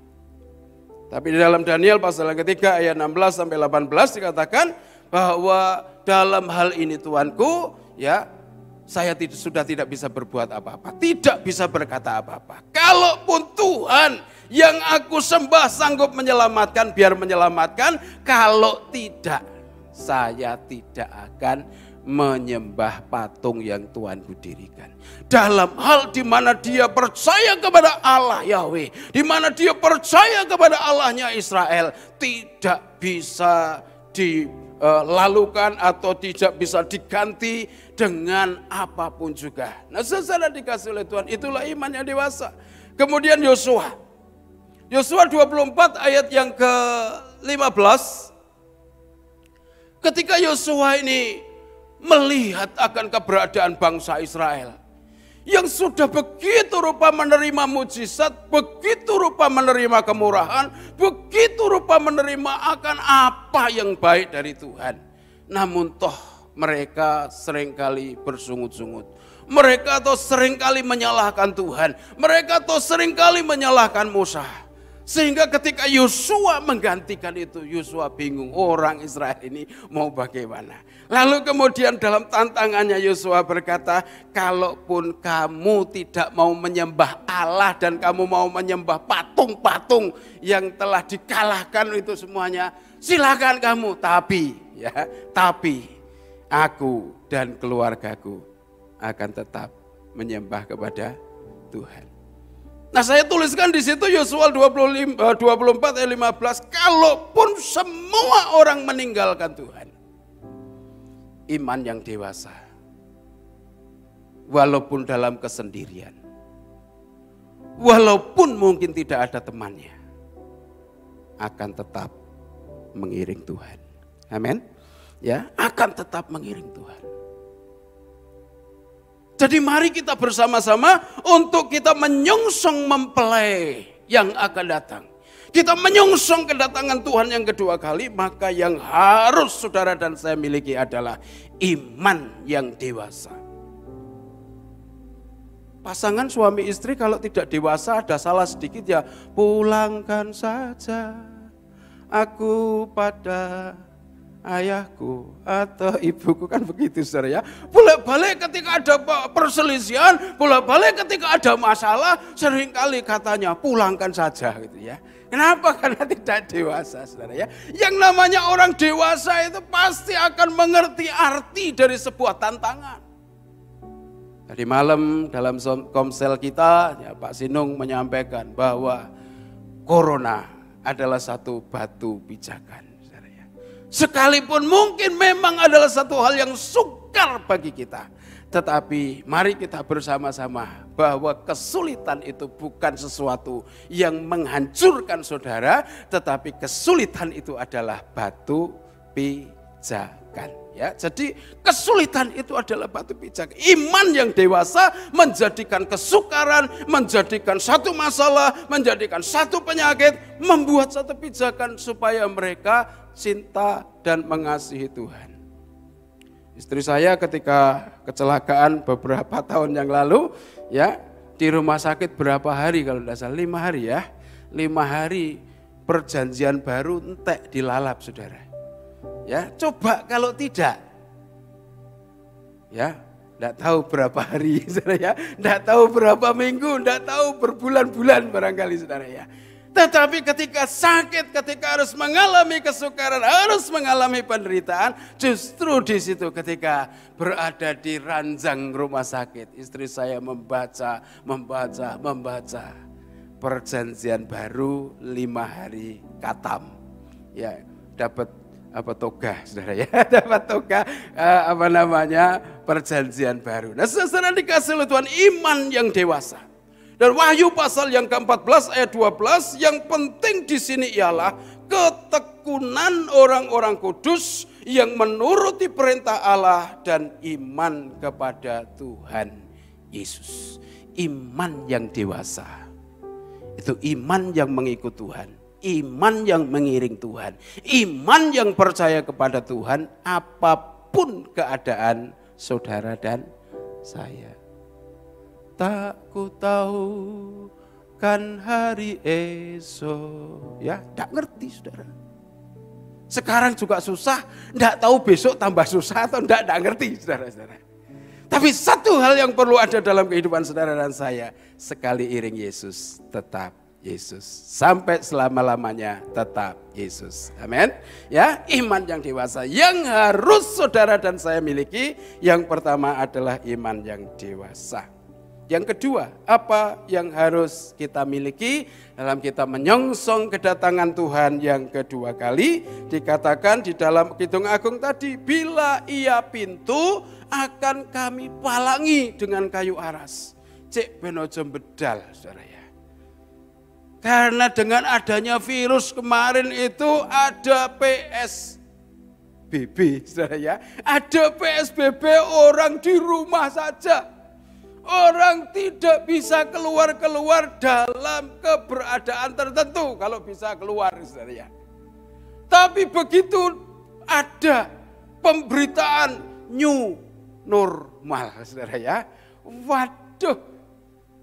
Tapi di dalam Daniel pasal yang ketiga ayat 16 sampai 18 dikatakan bahwa dalam hal ini Tuanku, ya, saya sudah tidak bisa berbuat apa-apa, tidak bisa berkata apa-apa. Kalaupun Tuhan yang aku sembah sanggup menyelamatkan, biar menyelamatkan. Kalau tidak, saya tidak akan menyembah patung yang Tuhanku dirikan. Dalam hal di mana dia percaya kepada Allah Yahweh, di mana dia percaya kepada Allahnya Israel, tidak bisa dilalukan atau tidak bisa diganti dengan apapun juga. Nah, saudara dikasih oleh Tuhan, itulah iman yang dewasa. Kemudian Yosua 24 ayat yang ke-15. Ketika Yosua ini melihat akan keberadaan bangsa Israel yang sudah begitu rupa menerima mujizat, begitu rupa menerima kemurahan, begitu rupa menerima akan apa yang baik dari Tuhan. Namun toh mereka seringkali bersungut-sungut. Mereka toh seringkali menyalahkan Tuhan. Mereka toh seringkali menyalahkan Musa. Sehingga ketika Yosua menggantikan itu, Yosua bingung, orang Israel ini mau bagaimana. Lalu kemudian dalam tantangannya Yosua berkata, kalaupun kamu tidak mau menyembah Allah dan kamu mau menyembah patung-patung yang telah dikalahkan itu semuanya, silakan kamu. Tapi aku dan keluargaku akan tetap menyembah kepada Tuhan. Nah, saya tuliskan di situ Yosua 24 ayat 15, kalaupun semua orang meninggalkan Tuhan, iman yang dewasa, walaupun dalam kesendirian, walaupun mungkin tidak ada temannya, akan tetap mengiring Tuhan. Amin. Ya, akan tetap mengiring Tuhan. Jadi mari kita bersama-sama untuk kita menyongsong mempelai yang akan datang. Kita menyongsong kedatangan Tuhan yang kedua kali, maka yang harus saudara dan saya miliki adalah iman yang dewasa. Pasangan suami istri kalau tidak dewasa, ada salah sedikit ya, pulangkan saja aku pada ayahku atau ibuku, kan begitu saudara ya. Bolak-balik ketika ada perselisihan, bolak-balik ketika ada masalah, seringkali katanya pulangkan saja gitu ya. Kenapa? Karena tidak dewasa saudara ya. Yang namanya orang dewasa itu pasti akan mengerti arti dari sebuah tantangan. Tadi malam dalam komsel kita ya, Pak Sinung menyampaikan bahwa corona adalah satu batu pijakan. Sekalipun mungkin memang adalah satu hal yang sukar bagi kita. Tetapi mari kita bersama-sama bahwa kesulitan itu bukan sesuatu yang menghancurkan saudara, tetapi kesulitan itu adalah batu pijakan. Ya, jadi kesulitan itu adalah batu pijakan. Iman yang dewasa menjadikan kesukaran, menjadikan satu masalah, menjadikan satu penyakit, membuat satu pijakan supaya mereka cinta dan mengasihi Tuhan. Istri saya ketika kecelakaan beberapa tahun yang lalu, ya di rumah sakit berapa hari kalau tidak salah, 5 hari ya. 5 hari perjanjian baru entek dilalap saudara. Ya, coba kalau tidak. Ya, enggak tahu berapa hari saudara ya. Enggak tahu berapa minggu, enggak tahu berbulan-bulan barangkali saudara ya. Tetapi ketika sakit, ketika harus mengalami kesukaran, harus mengalami penderitaan, justru di situ ketika berada di ranjang rumah sakit, istri saya membaca perjanjian baru 5 hari katam. Ya, dapat toga saudara ya, dapat toga perjanjian baru. Nah, saudara dikasih oleh Tuhan iman yang dewasa. Dan Wahyu pasal yang ke-14 ayat 12 yang penting di sini ialah ketekunan orang-orang kudus yang menuruti perintah Allah dan iman kepada Tuhan Yesus. Iman yang dewasa. Itu iman yang mengikut Tuhan. Iman yang mengiring Tuhan. Iman yang percaya kepada Tuhan apapun keadaan saudara dan saya. Tak ku tahu kan hari esok. Ya, tak ngerti saudara. Sekarang juga susah, enggak tahu besok tambah susah atau enggak ngerti saudara-saudara. Tapi satu hal yang perlu ada dalam kehidupan saudara dan saya, sekali iring Yesus, tetap Yesus. Sampai selama-lamanya tetap Yesus. Amin. Ya, iman yang dewasa yang harus saudara dan saya miliki, yang pertama adalah iman yang dewasa. Yang kedua, apa yang harus kita miliki dalam kita menyongsong kedatangan Tuhan yang kedua kali? Dikatakan di dalam Kidung Agung tadi, bila ia pintu akan kami palangi dengan kayu aras. Cek benojo bedal saudara ya. Karena dengan adanya virus kemarin itu ada PSBB saudara ya. Ada PSBB, orang di rumah saja. Orang tidak bisa keluar-keluar dalam keberadaan tertentu. Kalau bisa keluar saudara ya. Tapi begitu ada pemberitaan new normal saudara ya. Waduh,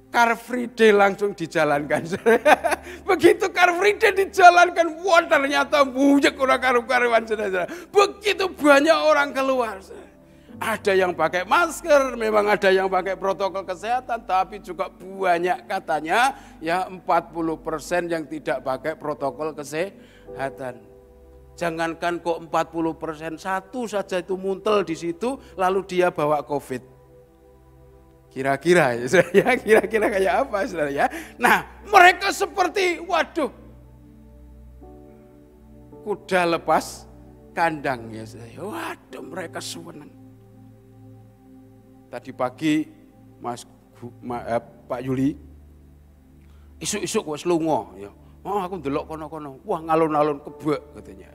Car Free Day langsung dijalankan saudara. Begitu Car Free Day dijalankan, wah ternyata bujek orang karu-karuan saudara. Begitu banyak orang keluar saudara. Ada yang pakai masker, memang ada yang pakai protokol kesehatan, tapi juga banyak katanya ya 40% yang tidak pakai protokol kesehatan. Jangankan kok 40%, satu saja itu muntel di situ, lalu dia bawa COVID. Kira-kira ya, kira-kira kayak apa saudara ya? Nah, mereka seperti waduh, kuda lepas kandang ya saudara. Waduh, mereka senang. Tadi pagi Pak Yuli, isuk-isuk wis lunga ya. Oh, aku ndelok kono-kono. Wah, ngalun-alun kebek katanya.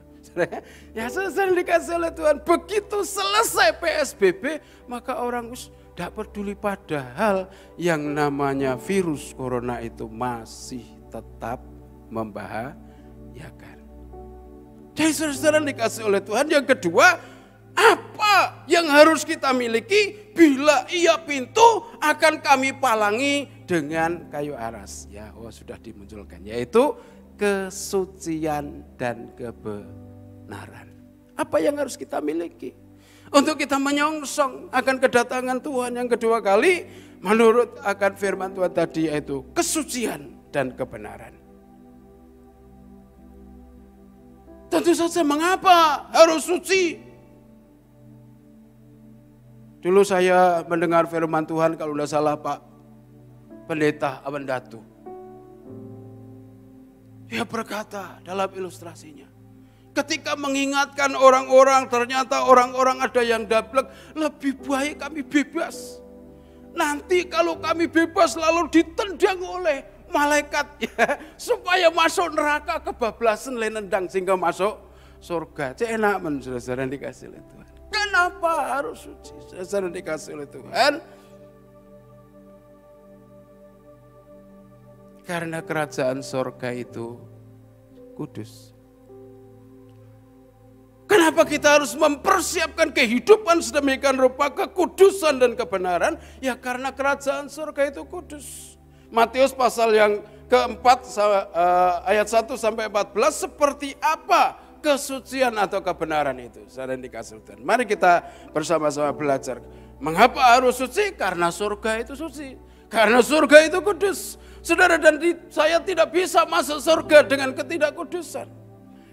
Ya selesai dikasih oleh Tuhan. Begitu selesai PSBB, maka orang tidak peduli, padahal yang namanya virus corona itu masih tetap membahayakan. Jadi saudara dikasih oleh Tuhan. Yang kedua, apa yang harus kita miliki? Bila ia pintu akan kami palangi dengan kayu aras. Ya, sudah dimunculkan, yaitu kesucian dan kebenaran. Apa yang harus kita miliki untuk kita menyongsong akan kedatangan Tuhan yang kedua kali? Menurut akan firman Tuhan tadi, yaitu kesucian dan kebenaran. Tentu saja, mengapa harus suci? Dulu saya mendengar firman Tuhan, kalau tidak salah Pak Pendeta Awendatu. Dia berkata dalam ilustrasinya, Ketika mengingatkan orang-orang, ternyata orang-orang ada yang dablek, lebih baik kami bebas. Nanti kalau kami bebas lalu ditendang oleh malaikat ya, supaya masuk neraka kebablasan nendang sehingga masuk surga. Enak men saudara dikasih oleh Tuhan. Kenapa harus suci? Saudara dikasih oleh Tuhan. Karena kerajaan surga itu kudus. Kenapa kita harus mempersiapkan kehidupan sedemikian rupa kekudusan dan kebenaran? Ya karena kerajaan surga itu kudus. Matius pasal yang keempat ayat 1 sampai 14, seperti apa kesucian atau kebenaran itu? Saudara dikasih Tuhan. Mari kita bersama-sama belajar. Mengapa harus suci? Karena surga itu suci. Karena surga itu kudus. Saudara dan saya tidak bisa masuk surga dengan ketidakkudusan.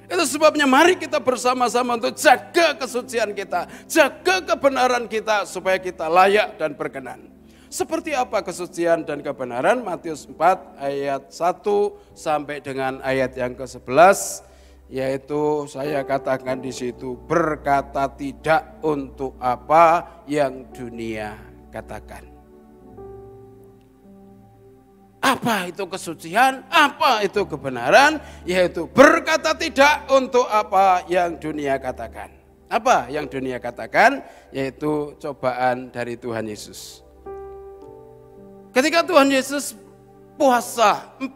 Itu sebabnya mari kita bersama-sama untuk jaga kesucian kita, jaga kebenaran kita supaya kita layak dan berkenan. Seperti apa kesucian dan kebenaran? Matius 4 ayat 1 sampai dengan ayat yang ke-11, yaitu saya katakan di situ, berkata tidak untuk apa yang dunia katakan. Apa itu kesucian? Apa itu kebenaran? Yaitu berkata tidak untuk apa yang dunia katakan. Apa yang dunia katakan? Yaitu cobaan dari Tuhan Yesus. Ketika Tuhan Yesus puasa 40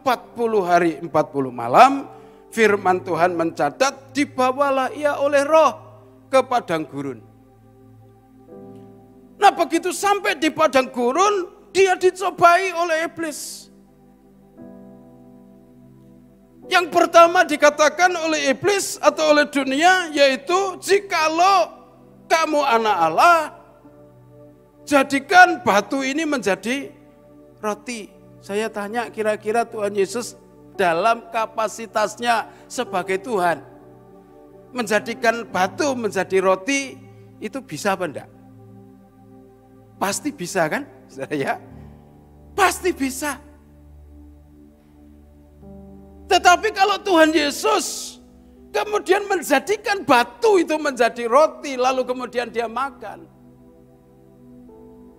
hari 40 malam, firman Tuhan mencatat, dibawalah ia oleh Roh ke padang gurun. Nah begitu sampai di padang gurun, dia dicobai oleh iblis. Yang pertama dikatakan oleh iblis atau oleh dunia, yaitu jikalau kamu anak Allah, jadikan batu ini menjadi roti. Saya tanya, kira-kira Tuhan Yesus dalam kapasitasnya sebagai Tuhan, menjadikan batu menjadi roti, itu bisa apa enggak? Pasti bisa kan? Ya, pasti bisa. Tetapi kalau Tuhan Yesus kemudian menjadikan batu itu menjadi roti, lalu kemudian dia makan,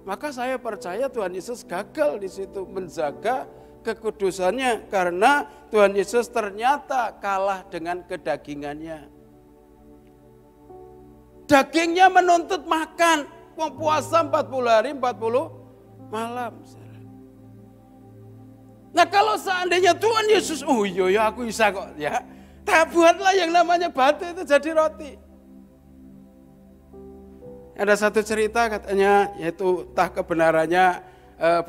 maka saya percaya Tuhan Yesus gagal di situ menjaga kekudusannya, karena Tuhan Yesus ternyata kalah dengan kedagingannya. Dagingnya menuntut makan, puasa 40 hari 40 malam. Nah kalau seandainya Tuhan Yesus, oh iya aku bisa kok ya, tak buatlah yang namanya batu itu jadi roti. Ada satu cerita katanya, yaitu entah kebenarannya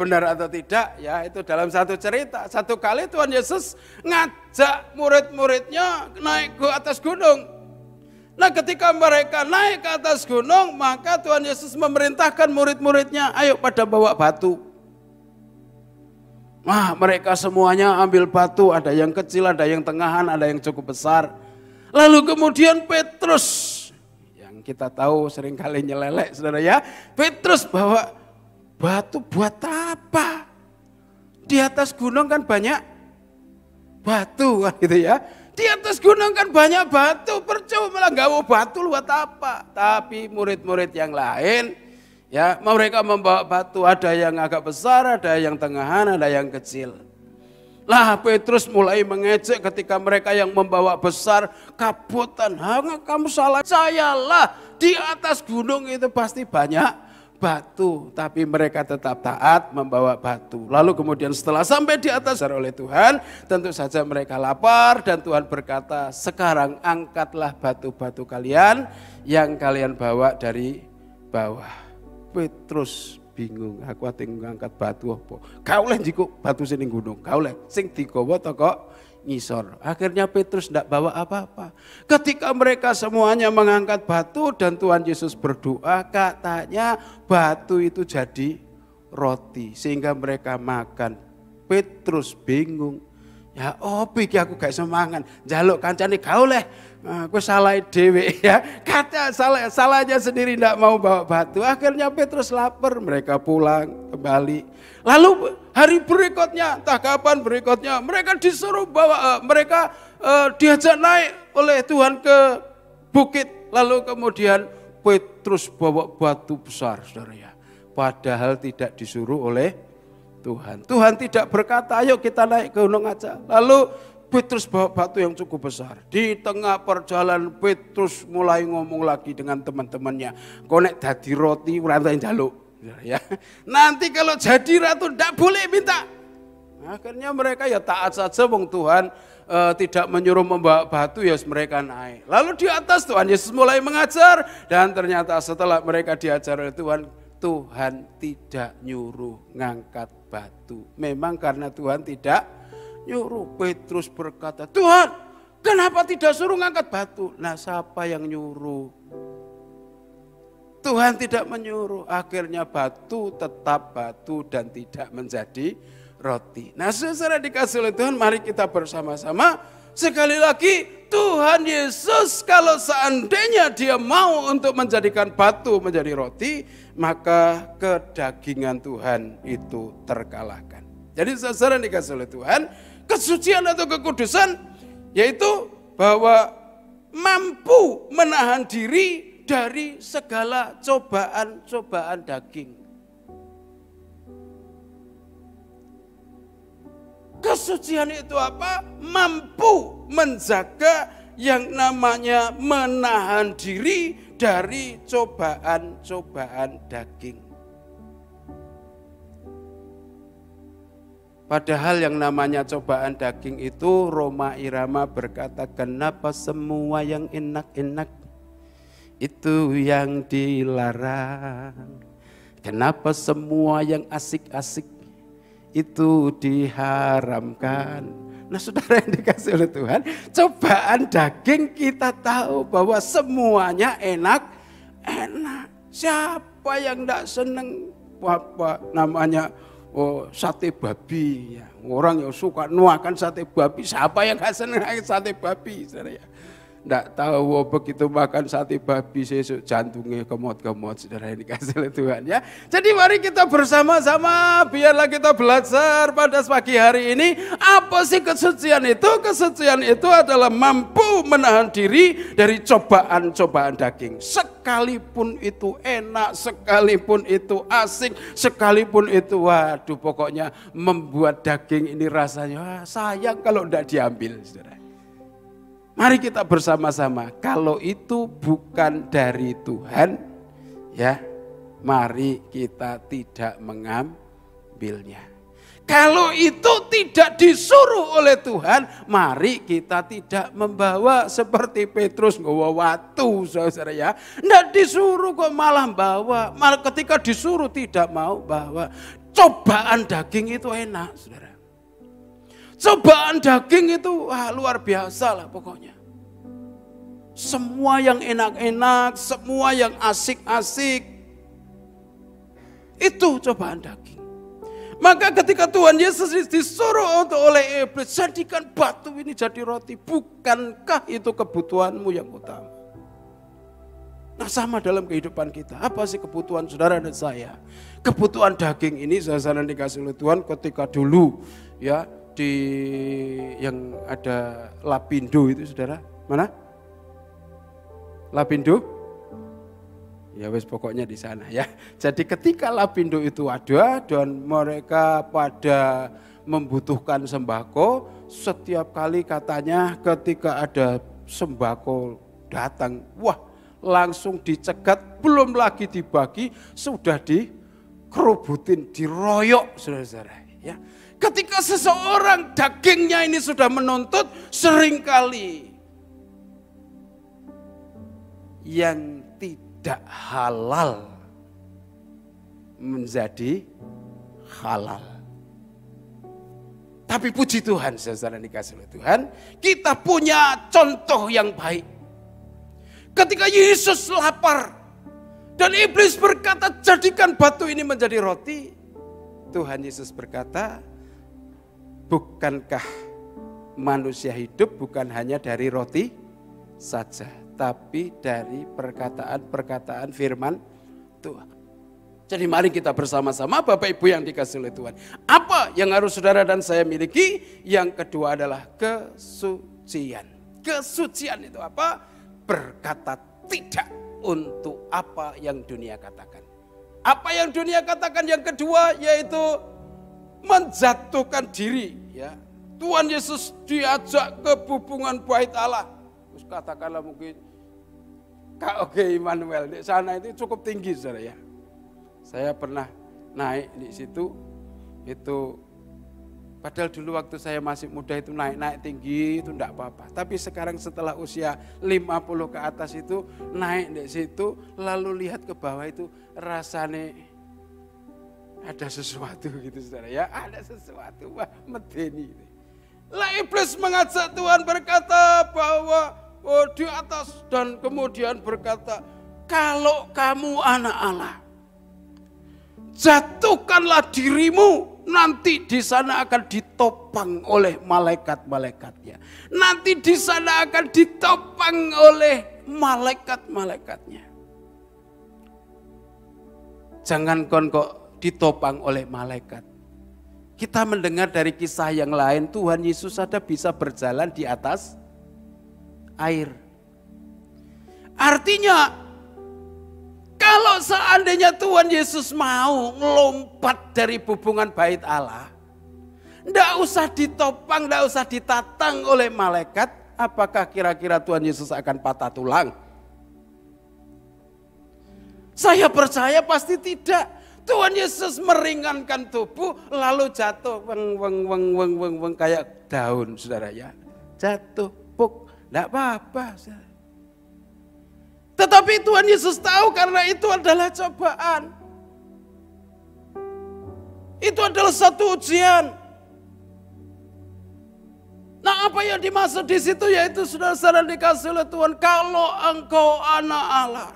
benar atau tidak ya, itu dalam satu cerita. Satu kali Tuhan Yesus ngajak murid-muridnya naik ke atas gunung. Nah ketika mereka naik ke atas gunung, maka Tuhan Yesus memerintahkan murid-muridnya, ayo pada bawa batu. Wah, mereka semuanya ambil batu, ada yang kecil, ada yang tengahan, ada yang cukup besar. Lalu kemudian Petrus, yang kita tahu seringkali nyelelek saudara ya, Petrus bawa batu buat apa? Di atas gunung kan banyak batu kan gitu ya. Di atas gunung kan banyak batu, percuma lah nggak mau batu buat apa? Tapi murid-murid yang lain, ya, mereka membawa batu, ada yang agak besar, ada yang tengahan, ada yang kecil. Lah Petrus mulai mengejek ketika mereka yang membawa besar kabutan. Kamu salah, sayalah, di atas gunung itu pasti banyak batu. Tapi mereka tetap taat membawa batu. Lalu kemudian setelah sampai di atas oleh Tuhan, tentu saja mereka lapar dan Tuhan berkata, sekarang angkatlah batu-batu kalian yang kalian bawa dari bawah. Petrus bingung, aku ate ngangkat batu apa? Kauleh njiko batu sing ning gunung, kauleh sing digawa teko ngisor. Akhirnya Petrus tidak bawa apa-apa. Ketika mereka semuanya mengangkat batu dan Tuhan Yesus berdoa, katanya batu itu jadi roti sehingga mereka makan. Petrus bingung. Ya opo iki aku gak iso mangan. Njaluk kancane kauleh. Aku salah dewe ya, kata salahnya sendiri tidak mau bawa batu. Akhirnya Petrus lapar, mereka pulang kembali. Lalu hari berikutnya, entah kapan berikutnya, mereka disuruh bawa, mereka diajak naik oleh Tuhan ke bukit. Lalu kemudian Petrus bawa batu besar, saudara ya. Padahal tidak disuruh oleh Tuhan. Tuhan tidak berkata, ayo kita naik ke gunung aja. Lalu Petrus bawa batu yang cukup besar. Di tengah perjalanan Petrus mulai ngomong lagi dengan teman-temannya. Konek dadi roti, rantai jaluk. Ya. Nanti kalau jadi ratu tidak boleh minta. Akhirnya mereka ya taat saja, wong Tuhan tidak menyuruh membawa batu, ya mereka naik. Lalu di atas Tuhan Yesus mulai mengajar, dan ternyata setelah mereka diajar oleh Tuhan, Tuhan tidak nyuruh ngangkat batu. Memang karena Tuhan tidak nyuruh. Petrus berkata, Tuhan kenapa tidak suruh ngangkat batu? Nah, siapa yang nyuruh? Tuhan tidak menyuruh. Akhirnya batu tetap batu dan tidak menjadi roti. Nah, saudara dikasih oleh Tuhan, mari kita bersama-sama sekali lagi, Tuhan Yesus kalau seandainya dia mau untuk menjadikan batu menjadi roti, maka kedagingan Tuhan itu terkalahkan. Jadi saudara dikasih oleh Tuhan, kesucian atau kekudusan yaitu bahwa mampu menahan diri dari segala cobaan-cobaan daging. Kesucian itu apa? Mampu menjaga yang namanya menahan diri dari cobaan-cobaan daging. Padahal yang namanya cobaan daging itu, Roma Irama berkata, kenapa semua yang enak-enak itu yang dilarang? Kenapa semua yang asik-asik itu diharamkan? Nah, saudara yang dikasih oleh Tuhan, cobaan daging kita tahu bahwa semuanya enak. Siapa yang tidak senang apa namanya sate babi? Ya, orang yang suka nuakan sate babi, siapa yang tidak senang sate babi? Saudara ya. Tidak tahu begitu makan sate babi sesuk jantungnya kemot-kemot, saudara yang dikasih oleh Tuhan ya. Jadi mari kita bersama-sama, biarlah kita belajar pada pagi hari ini. Apa sih kesucian itu? Kesucian itu adalah mampu menahan diri dari cobaan-cobaan daging. Sekalipun itu enak, sekalipun itu asik, sekalipun itu waduh pokoknya membuat daging ini rasanya sayang kalau tidak diambil, saudara. Mari kita bersama-sama, kalau itu bukan dari Tuhan, ya, mari kita tidak mengambilnya. Kalau itu tidak disuruh oleh Tuhan, mari kita tidak membawa seperti Petrus nggawa watu, saudara ya. Tidak disuruh kok malah bawa, malah ketika disuruh tidak mau bawa. Cobaan daging itu enak, saudara. Cobaan daging itu luar biasa lah pokoknya. Semua yang enak-enak, semua yang asik-asik, itu cobaan daging. Maka ketika Tuhan Yesus disuruh oleh iblis, jadikan batu ini jadi roti, bukankah itu kebutuhanmu yang utama? Nah, sama dalam kehidupan kita. Apa sih kebutuhan saudara dan saya? Kebutuhan daging ini saudara dikasih oleh Tuhan ketika dulu ya, di yang ada Lapindo itu, saudara, mana? Lapindo? Ya wes pokoknya di sana ya. Jadi ketika Lapindo itu ada dan mereka pada membutuhkan sembako, setiap kali katanya ketika ada sembako datang, wah langsung dicegat, belum lagi dibagi, sudah dikerubutin, diroyok, saudara-saudara ya. Ketika seseorang dagingnya ini sudah menuntut, seringkali yang tidak halal menjadi halal. Tapi puji Tuhan, saudara dikasih oleh Tuhan, kita punya contoh yang baik. Ketika Yesus lapar dan iblis berkata, jadikan batu ini menjadi roti. Tuhan Yesus berkata, bukankah manusia hidup bukan hanya dari roti saja, tapi dari perkataan-perkataan firman Tuhan. Jadi mari kita bersama-sama Bapak Ibu yang dikasihi oleh Tuhan. Apa yang harus saudara dan saya miliki? Yang kedua adalah kesucian. Kesucian itu apa? Berkata tidak untuk apa yang dunia katakan. Apa yang dunia katakan yang kedua yaitu menjatuhkan diri. Ya, Tuhan Yesus diajak ke hubungan bait Allah. Terus katakanlah mungkin KOG Immanuel di sana itu cukup tinggi, saudara ya. Saya pernah naik di situ, itu padahal dulu waktu saya masih muda itu naik tinggi itu enggak apa-apa. Tapi sekarang setelah usia 50 ke atas itu naik di situ, lalu lihat ke bawah itu rasanya ada sesuatu gitu, saudara ya. Ada sesuatu, wah medeni. Lah iblis mengajak Tuhan berkata bahwa di atas dan kemudian berkata, kalau kamu anak Allah, jatuhkanlah dirimu. Nanti di sana akan ditopang oleh malaikat-malaikatnya. Nanti di sana akan ditopang oleh malaikat-malaikatnya. Jangan kok ditopang oleh malaikat. Kita mendengar dari kisah yang lain, Tuhan Yesus ada bisa berjalan di atas air. Artinya, kalau seandainya Tuhan Yesus mau lompat dari hubungan bait Allah, tidak usah ditopang, tidak usah ditatang oleh malaikat, apakah kira-kira Tuhan Yesus akan patah tulang? Saya percaya pasti tidak. Tuhan Yesus meringankan tubuh lalu jatuh weng kayak daun, saudara ya. Jatuh, puk, tidak apa-apa, saudara. Tetapi Tuhan Yesus tahu karena itu adalah cobaan. Itu adalah satu ujian. Nah, apa yang dimaksud di situ yaitu saudara-saudara dikasih oleh Tuhan, kalau engkau anak Allah.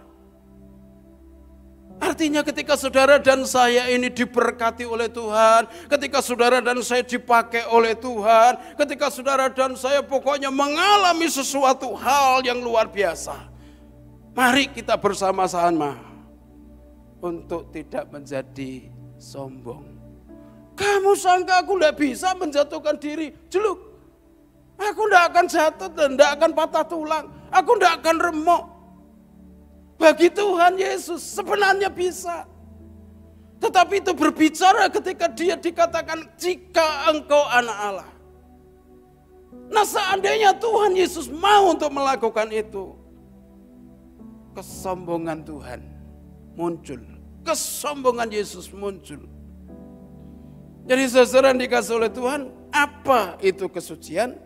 Artinya ketika saudara dan saya ini diberkati oleh Tuhan, ketika saudara dan saya dipakai oleh Tuhan, ketika saudara dan saya pokoknya mengalami sesuatu hal yang luar biasa. Mari kita bersama-sama untuk tidak menjadi sombong. Kamu sangka aku tidak bisa menjatuhkan diri? Jeluk. Aku tidak akan jatuh dan tidak akan patah tulang. Aku tidak akan remuk. Bagi Tuhan Yesus sebenarnya bisa. Tetapi itu berbicara ketika dia dikatakan jika engkau anak Allah. Nah, seandainya Tuhan Yesus mau untuk melakukan itu, kesombongan Tuhan muncul. Kesombongan Yesus muncul. Jadi saudara dikasih oleh Tuhan, apa itu kesucian?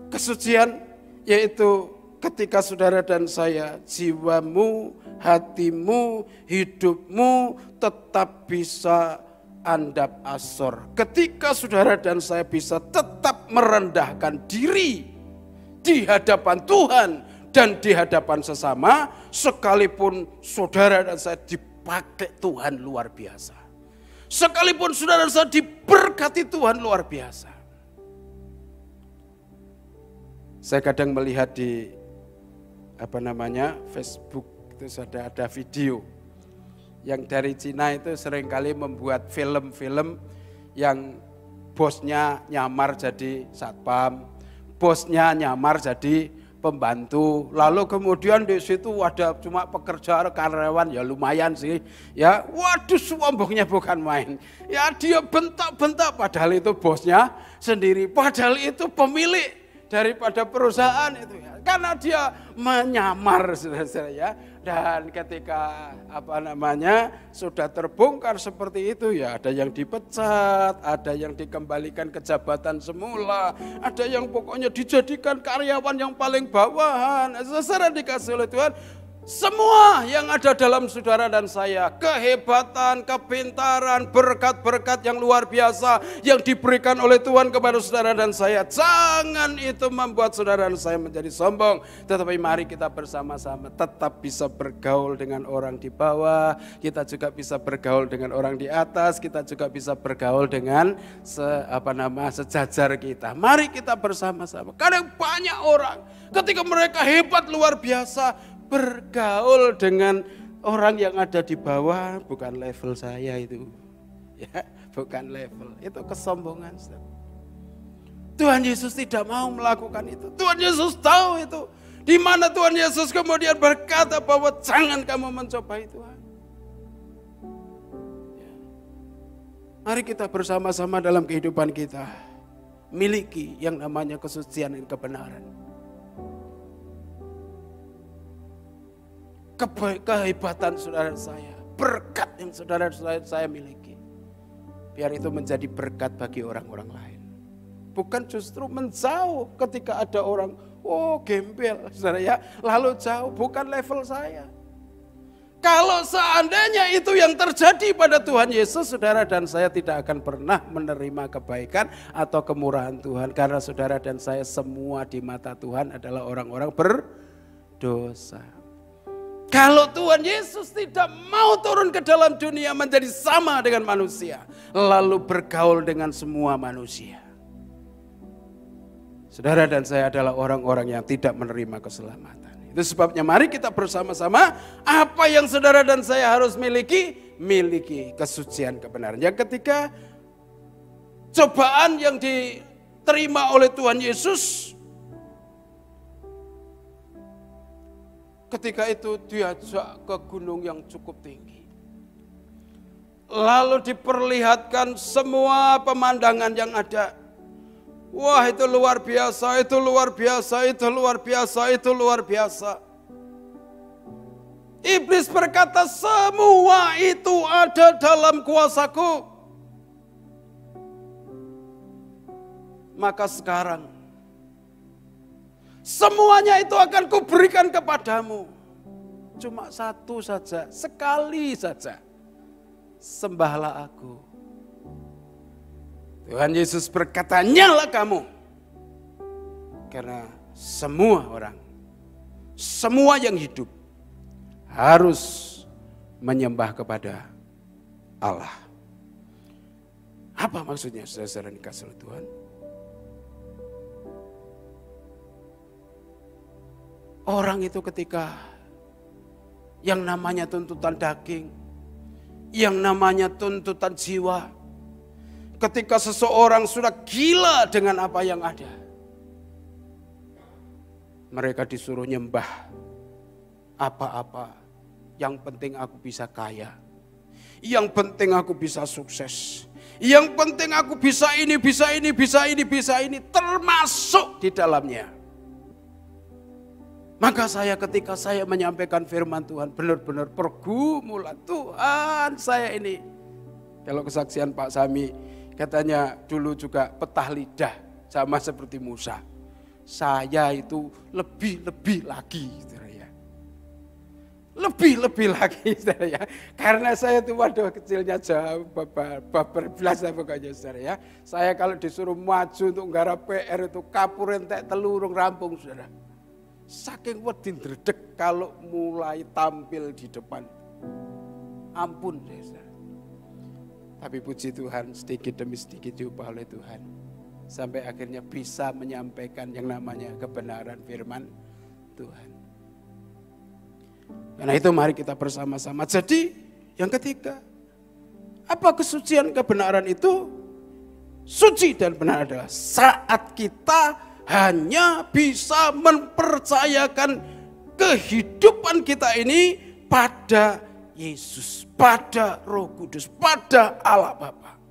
Kesucian yaitu ketika saudara dan saya, jiwamu, hatimu, hidupmu tetap bisa andap asor. Ketika saudara dan saya bisa tetap merendahkan diri di hadapan Tuhan dan di hadapan sesama, sekalipun saudara dan saya dipakai Tuhan luar biasa. Sekalipun saudara dan saya diberkati Tuhan luar biasa. Saya kadang melihat di Facebook itu ada video yang dari Cina itu seringkali membuat film-film yang bosnya nyamar jadi satpam, bosnya nyamar jadi pembantu, lalu kemudian di situ ada cuma pekerja karyawan, ya lumayan sih, ya waduh sombongnya bukan main, ya dia bentak-bentak padahal itu bosnya sendiri, padahal itu pemilik daripada perusahaan itu ya, karena dia menyamar saudara-saudara ya. Dan ketika sudah terbongkar seperti itu ya, ada yang dipecat, ada yang dikembalikan ke jabatan semula, ada yang pokoknya dijadikan karyawan yang paling bawahan. Saudara dikasih oleh Tuhan, semua yang ada dalam saudara dan saya, kehebatan, kepintaran, berkat-berkat yang luar biasa yang diberikan oleh Tuhan kepada saudara dan saya, jangan itu membuat saudara dan saya menjadi sombong. Tetapi mari kita bersama-sama tetap bisa bergaul dengan orang di bawah, kita juga bisa bergaul dengan orang di atas, kita juga bisa bergaul dengan sejajar kita. Mari kita bersama-sama. Kadang banyak orang ketika mereka hebat luar biasa, bergaul dengan orang yang ada di bawah, bukan level saya itu, ya, bukan level, itu kesombongan. Tuhan Yesus tidak mau melakukan itu. Tuhan Yesus tahu itu. Di mana Tuhan Yesus kemudian berkata bahwa jangan kamu mencobai Tuhan. Mari kita bersama-sama dalam kehidupan kita miliki yang namanya kesucian dan kebenaran. Kehebatan saudara saya, berkat yang saudara saya miliki, biar itu menjadi berkat bagi orang-orang lain. Bukan justru menjauh ketika ada orang, oh gembel, saudara ya, lalu jauh, bukan level saya. Kalau seandainya itu yang terjadi pada Tuhan Yesus, saudara dan saya tidak akan pernah menerima kebaikan atau kemurahan Tuhan. Karena saudara dan saya semua di mata Tuhan adalah orang-orang berdosa. Kalau Tuhan Yesus tidak mau turun ke dalam dunia menjadi sama dengan manusia, lalu bergaul dengan semua manusia, saudara dan saya adalah orang-orang yang tidak menerima keselamatan. Itu sebabnya mari kita bersama-sama, apa yang saudara dan saya harus miliki? Miliki kesucian kebenaran. Yang ketiga, cobaan yang diterima oleh Tuhan Yesus, ketika itu diajak ke gunung yang cukup tinggi. Lalu diperlihatkan semua pemandangan yang ada. Wah, itu luar biasa, itu luar biasa, itu luar biasa, itu luar biasa. Iblis berkata, semua itu ada dalam kuasaku. Maka sekarang semuanya itu akan kuberikan kepadamu. Cuma satu saja, sekali saja. Sembahlah aku. Tuhan Yesus berkata, nyala kamu. Karena semua orang, semua yang hidup harus menyembah kepada Allah. Apa maksudnya saudara dikasih oleh Tuhan? Orang itu ketika yang namanya tuntutan daging, yang namanya tuntutan jiwa, ketika seseorang sudah gila dengan apa yang ada, mereka disuruh nyembah apa-apa. Yang penting aku bisa kaya, yang penting aku bisa sukses, yang penting aku bisa ini, bisa ini, bisa ini, bisa ini, termasuk di dalamnya. Maka saya ketika saya menyampaikan firman Tuhan, benar-benar pergumulan. Tuhan, saya ini, kalau kesaksian Pak Sami, katanya dulu juga petah lidah sama seperti Musa. Saya itu lebih-lebih lagi, saudara ya. Lebih-lebih lagi, saudara ya. Karena saya itu waduh kecilnya jauh, berbelas pokoknya, saudara ya. Saya kalau disuruh maju untuk nggarap PR itu kapur entek telurung rampung, saudara. Saking wedin dredeg kalau mulai tampil di depan. Ampun, saudara. Tapi puji Tuhan, sedikit demi sedikit diubah oleh Tuhan. Sampai akhirnya bisa menyampaikan yang namanya kebenaran firman Tuhan. Karena itu mari kita bersama-sama. Jadi yang ketiga, apa kesucian kebenaran itu? Suci dan benar adalah saat kita hanya bisa mempercayakan kehidupan kita ini pada Yesus, pada Roh Kudus, pada Allah Bapa.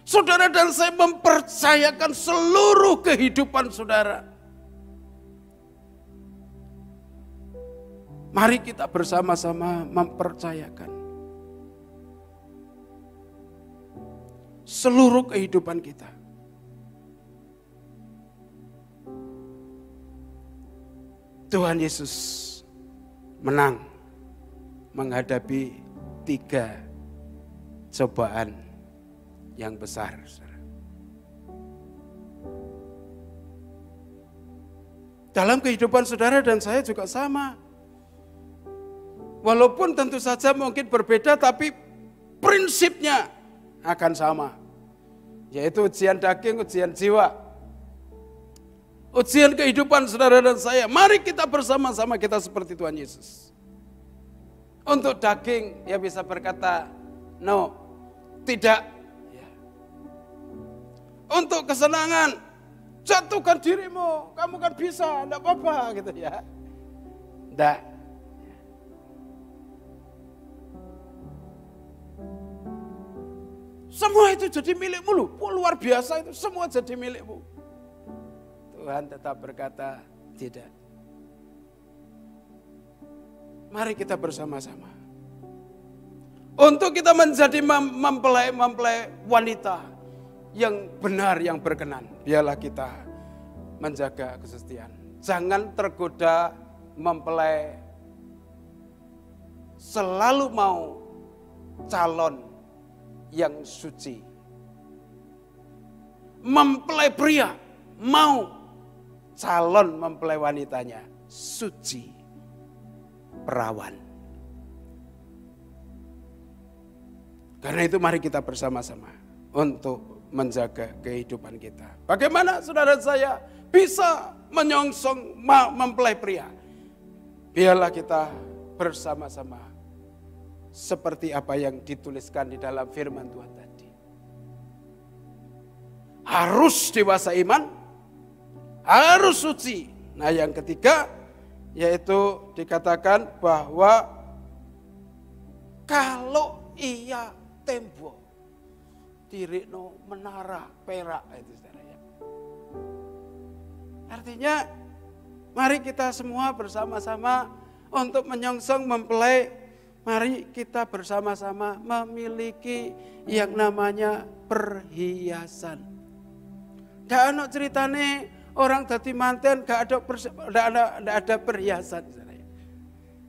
Saudara dan saya mempercayakan seluruh kehidupan saudara. Mari kita bersama-sama mempercayakan seluruh kehidupan kita. Tuhan Yesus menang menghadapi 3 cobaan yang besar. Dalam kehidupan saudara dan saya juga sama. Walaupun tentu saja mungkin berbeda, tapi prinsipnya akan sama. Yaitu ujian daging, ujian jiwa. Ujian kehidupan saudara dan saya. Mari kita bersama-sama kita seperti Tuhan Yesus. Untuk daging, dia bisa berkata, no, tidak. Untuk kesenangan, Jatuhkan dirimu, kamu kan bisa, enggak apa-apa gitu ya. Enggak. Semua itu jadi milikmu loh, luar biasa itu, semua jadi milikmu. Tuhan tetap berkata, tidak. Mari kita bersama-sama. Untuk kita menjadi mempelai wanita yang benar, yang berkenan. Biarlah kita menjaga kesucian. Jangan tergoda mempelai selalu mau calon yang suci. Mempelai pria mau calon mempelai wanitanya suci, perawan. Karena itu mari kita bersama-sama untuk menjaga kehidupan kita. Bagaimana saudara saya bisa menyongsong mempelai pria? Biarlah kita bersama-sama seperti apa yang dituliskan di dalam firman Tuhan tadi. Harus dewasa iman, harus suci. Nah yang ketiga yaitu dikatakan bahwa kalau ia tembok dirikno menara perak itu saudara ya. Artinya mari kita semua bersama-sama untuk menyongsong mempelai. Mari kita bersama-sama memiliki yang namanya perhiasan. Gak ada ceritane orang dadi manten gak ada perhiasan.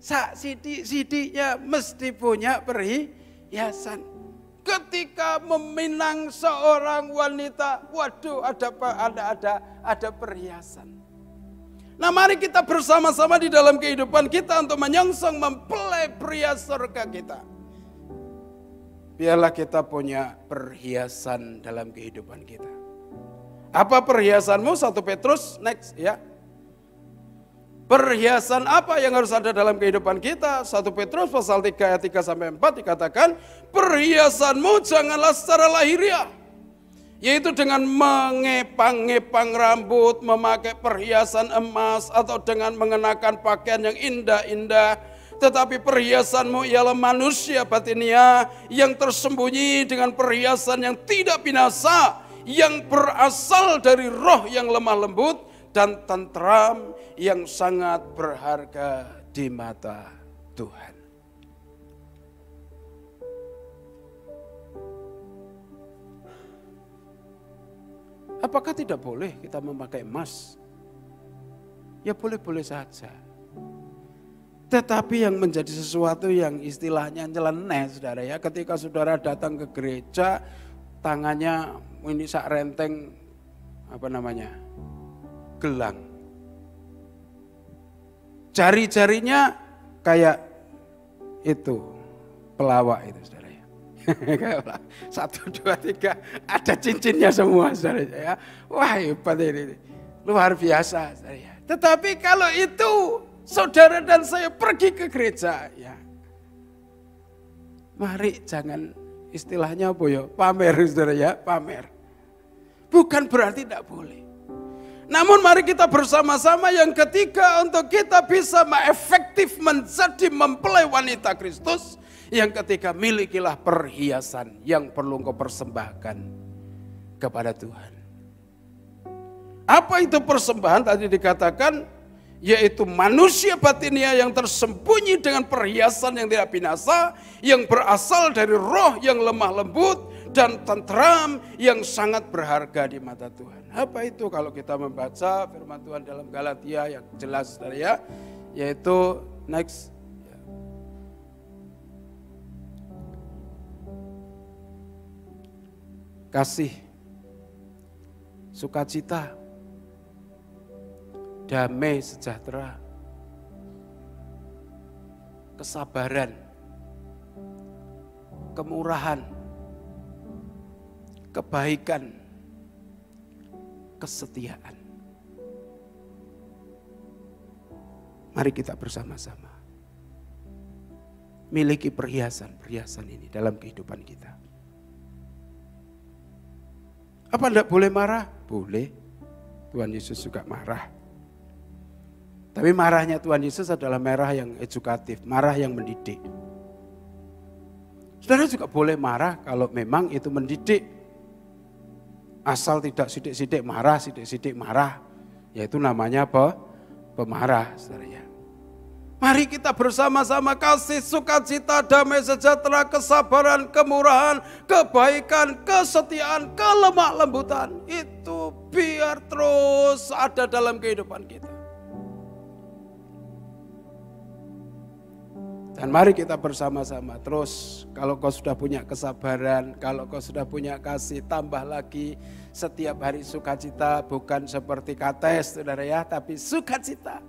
Sak sidik-sidiknya mesti punya perhiasan. Ketika meminang seorang wanita, waduh ada perhiasan. Nah mari kita bersama-sama di dalam kehidupan kita untuk menyongsong mempelai pria surga kita. Biarlah kita punya perhiasan dalam kehidupan kita. Apa perhiasanmu? 1 Petrus next ya. Perhiasan apa yang harus ada dalam kehidupan kita? 1 Petrus pasal 3 ayat 3-4 dikatakan, perhiasanmu janganlah secara lahiriah, yaitu dengan mengepang-ngepang rambut, memakai perhiasan emas, atau dengan mengenakan pakaian yang indah-indah. Tetapi perhiasanmu ialah manusia batinia yang tersembunyi dengan perhiasan yang tidak binasa, yang berasal dari roh yang lemah lembut dan tentram, yang sangat berharga di mata Tuhan. Apakah tidak boleh kita memakai emas? Ya boleh-boleh saja. Tetapi yang menjadi sesuatu yang istilahnya nyeleneh saudara ya. Ketika saudara datang ke gereja, tangannya ini sak renteng gelang. Jari-jarinya kayak itu, pelawak itu saudara. 1, 2, 3 ada cincinnya semua saudara ya. Wah hebat ini, luar biasa saudara ya. Tetapi kalau itu saudara dan saya pergi ke gereja ya, mari jangan istilahnya apa ya, pamer saudara ya, pamer. Bukan berarti tidak boleh. Namun mari kita bersama-sama yang ketiga untuk kita bisa efektif menjadi mempelai wanita Kristus. Yang ketiga, milikilah perhiasan yang perlu engkau persembahkan kepada Tuhan. Apa itu persembahan? Tadi dikatakan, yaitu manusia batinia yang tersembunyi dengan perhiasan yang tidak binasa, yang berasal dari roh yang lemah lembut dan tentram, yang sangat berharga di mata Tuhan. Apa itu kalau kita membaca firman Tuhan dalam Galatia yang jelas ya, yaitu next. Kasih, sukacita, damai sejahtera, kesabaran, kemurahan, kebaikan, kesetiaan. Mari kita bersama-sama miliki perhiasan ini dalam kehidupan kita. Apa enggak boleh marah? Boleh. Tuhan Yesus juga marah. Tapi marahnya Tuhan Yesus adalah marah yang edukatif, marah yang mendidik. Saudara juga boleh marah kalau memang itu mendidik. Asal tidak sidik-sidik marah, yaitu namanya apa? Pemarah, saudara ya. Mari kita bersama-sama kasih sukacita, damai sejahtera, kesabaran, kemurahan, kebaikan, kesetiaan, kelemah lembutan. Itu biar terus ada dalam kehidupan kita. Dan mari kita bersama-sama terus, kalau kau sudah punya kesabaran, kalau kau sudah punya kasih, tambah lagi setiap hari sukacita, bukan seperti kates saudara ya, tapi sukacita.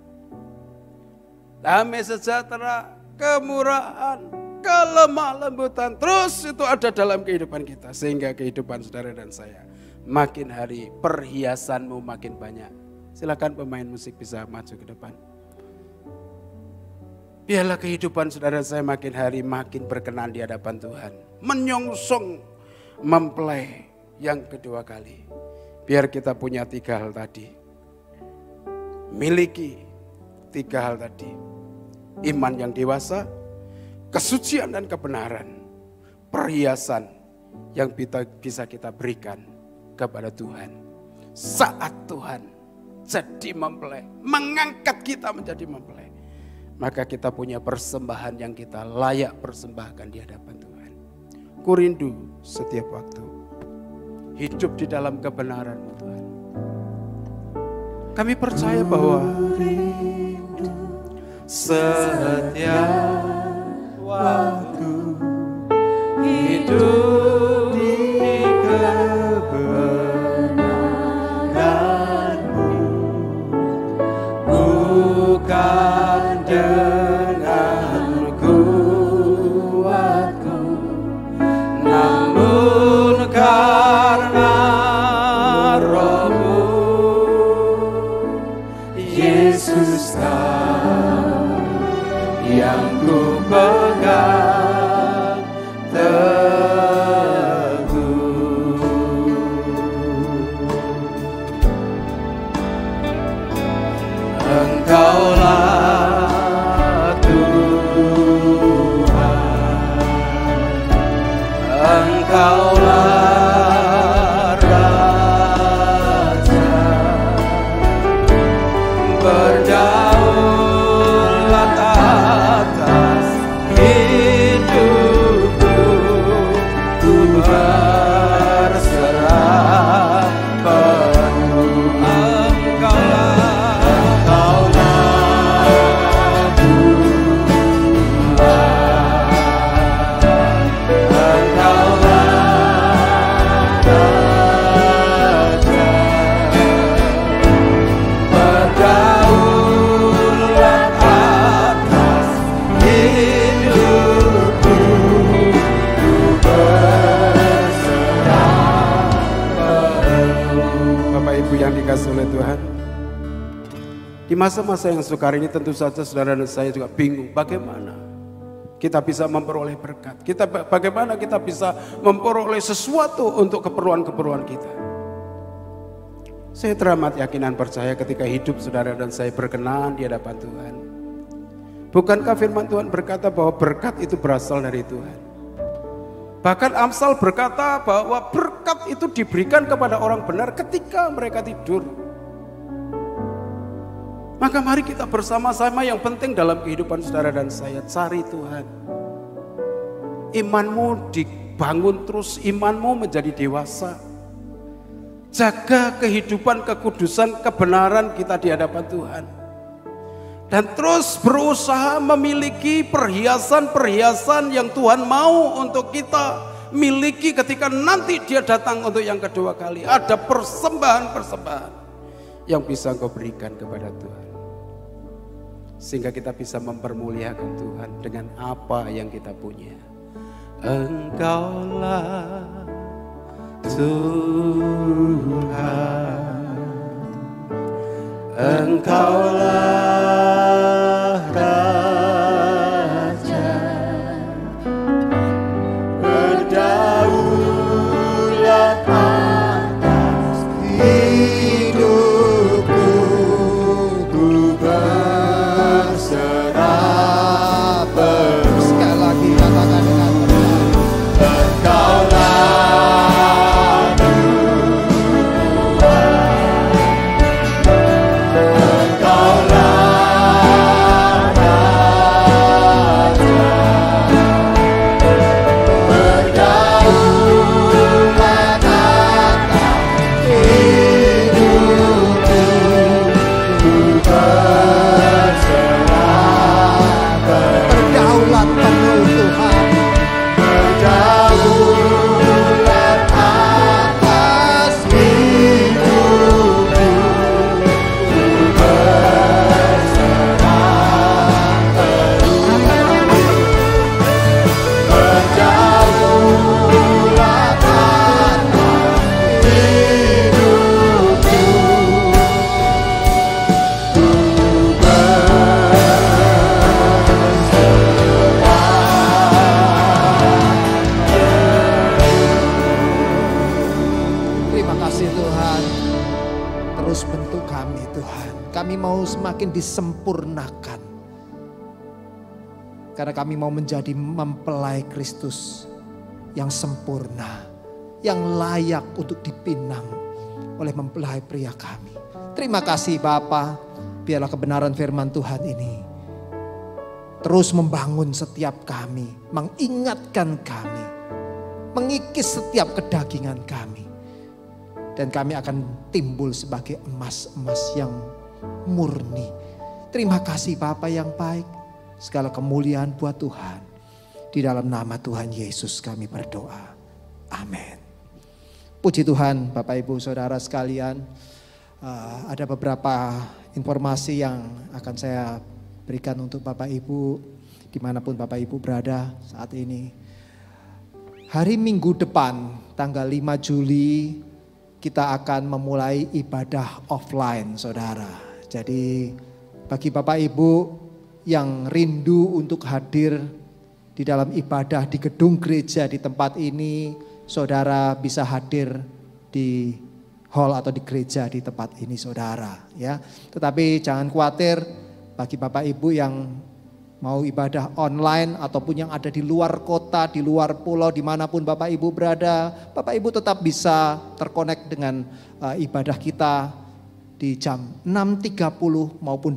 Damai sejahtera, kemurahan, kelemah lembutan, terus itu ada dalam kehidupan kita. Sehingga kehidupan saudara dan saya makin hari perhiasanmu makin banyak. Silakan pemain musik bisa maju ke depan. Biarlah kehidupan saudara saya makin hari makin berkenan di hadapan Tuhan. Menyongsong mempelai yang kedua kali. Biar kita punya 3 hal tadi. Miliki 3 hal tadi. Iman yang dewasa, kesucian dan kebenaran, perhiasan yang bisa kita berikan kepada Tuhan. Saat Tuhan jadi mempelai, mengangkat kita menjadi mempelai, maka kita punya persembahan yang kita layak persembahkan di hadapan Tuhan. Ku rindu setiap waktu hidup di dalam kebenaran-Mu Tuhan. Kami percaya bahwa setiap waktu hidup di kebenaran-Mu, bukan dengan kuatku, namun karena Roh-Mu. Yesus yang ku pegang teguh. Engkaulah Tuhan, Engkaulah Raja, berdaulat atas hidupku, ku berserah penuh. Yang dikasih oleh Tuhan, di masa-masa yang sukar ini tentu saja saudara dan saya juga bingung bagaimana kita bisa memperoleh berkat, bagaimana kita bisa memperoleh sesuatu untuk keperluan-keperluan kita. Saya teramat yakinan percaya ketika hidup saudara dan saya berkenan di hadapan Tuhan. Bukankah firman Tuhan berkata bahwa berkat itu berasal dari Tuhan? Bahkan Amsal berkata bahwa berkat itu diberikan kepada orang benar ketika mereka tidur. Maka mari kita bersama-sama, yang penting dalam kehidupan saudara dan saya, cari Tuhan. Imanmu dibangun terus, imanmu menjadi dewasa. Jaga kehidupan, kekudusan, kebenaran kita di hadapan Tuhan. Dan terus berusaha memiliki perhiasan-perhiasan yang Tuhan mau untuk kita miliki ketika nanti Dia datang untuk yang kedua kali. Ada persembahan-persembahan yang bisa Engkau berikan kepada Tuhan, sehingga kita bisa mempermuliakan Tuhan dengan apa yang kita punya. Engkaulah Tuhan, Engkaulah Raja, berdaulat atas hidup. disempurnakan. Karena kami mau menjadi mempelai Kristus yang sempurna, yang layak untuk dipinang oleh mempelai pria kami. Terima kasih Bapa, biarlah kebenaran firman Tuhan ini terus membangun setiap kami, mengingatkan kami, mengikis setiap kedagingan kami. Dan kami akan timbul sebagai emas-emas yang murni. Terima kasih Bapa yang baik. Segala kemuliaan buat Tuhan. Di dalam nama Tuhan Yesus kami berdoa. Amin. Puji Tuhan Bapak Ibu Saudara sekalian. Ada beberapa informasi yang akan saya berikan untuk Bapak Ibu. Dimanapun Bapak Ibu berada saat ini. Hari Minggu depan tanggal 5 Juli kita akan memulai ibadah offline saudara. Jadi bagi Bapak Ibu yang rindu untuk hadir di dalam ibadah di gedung gereja di tempat ini, saudara bisa hadir di hall atau di gereja di tempat ini saudara ya. Tetapi jangan khawatir bagi Bapak Ibu yang mau ibadah online ataupun yang ada di luar kota, di luar pulau, dimanapun Bapak Ibu berada, Bapak Ibu tetap bisa terkonek dengan ibadah kita di jam 6.30 maupun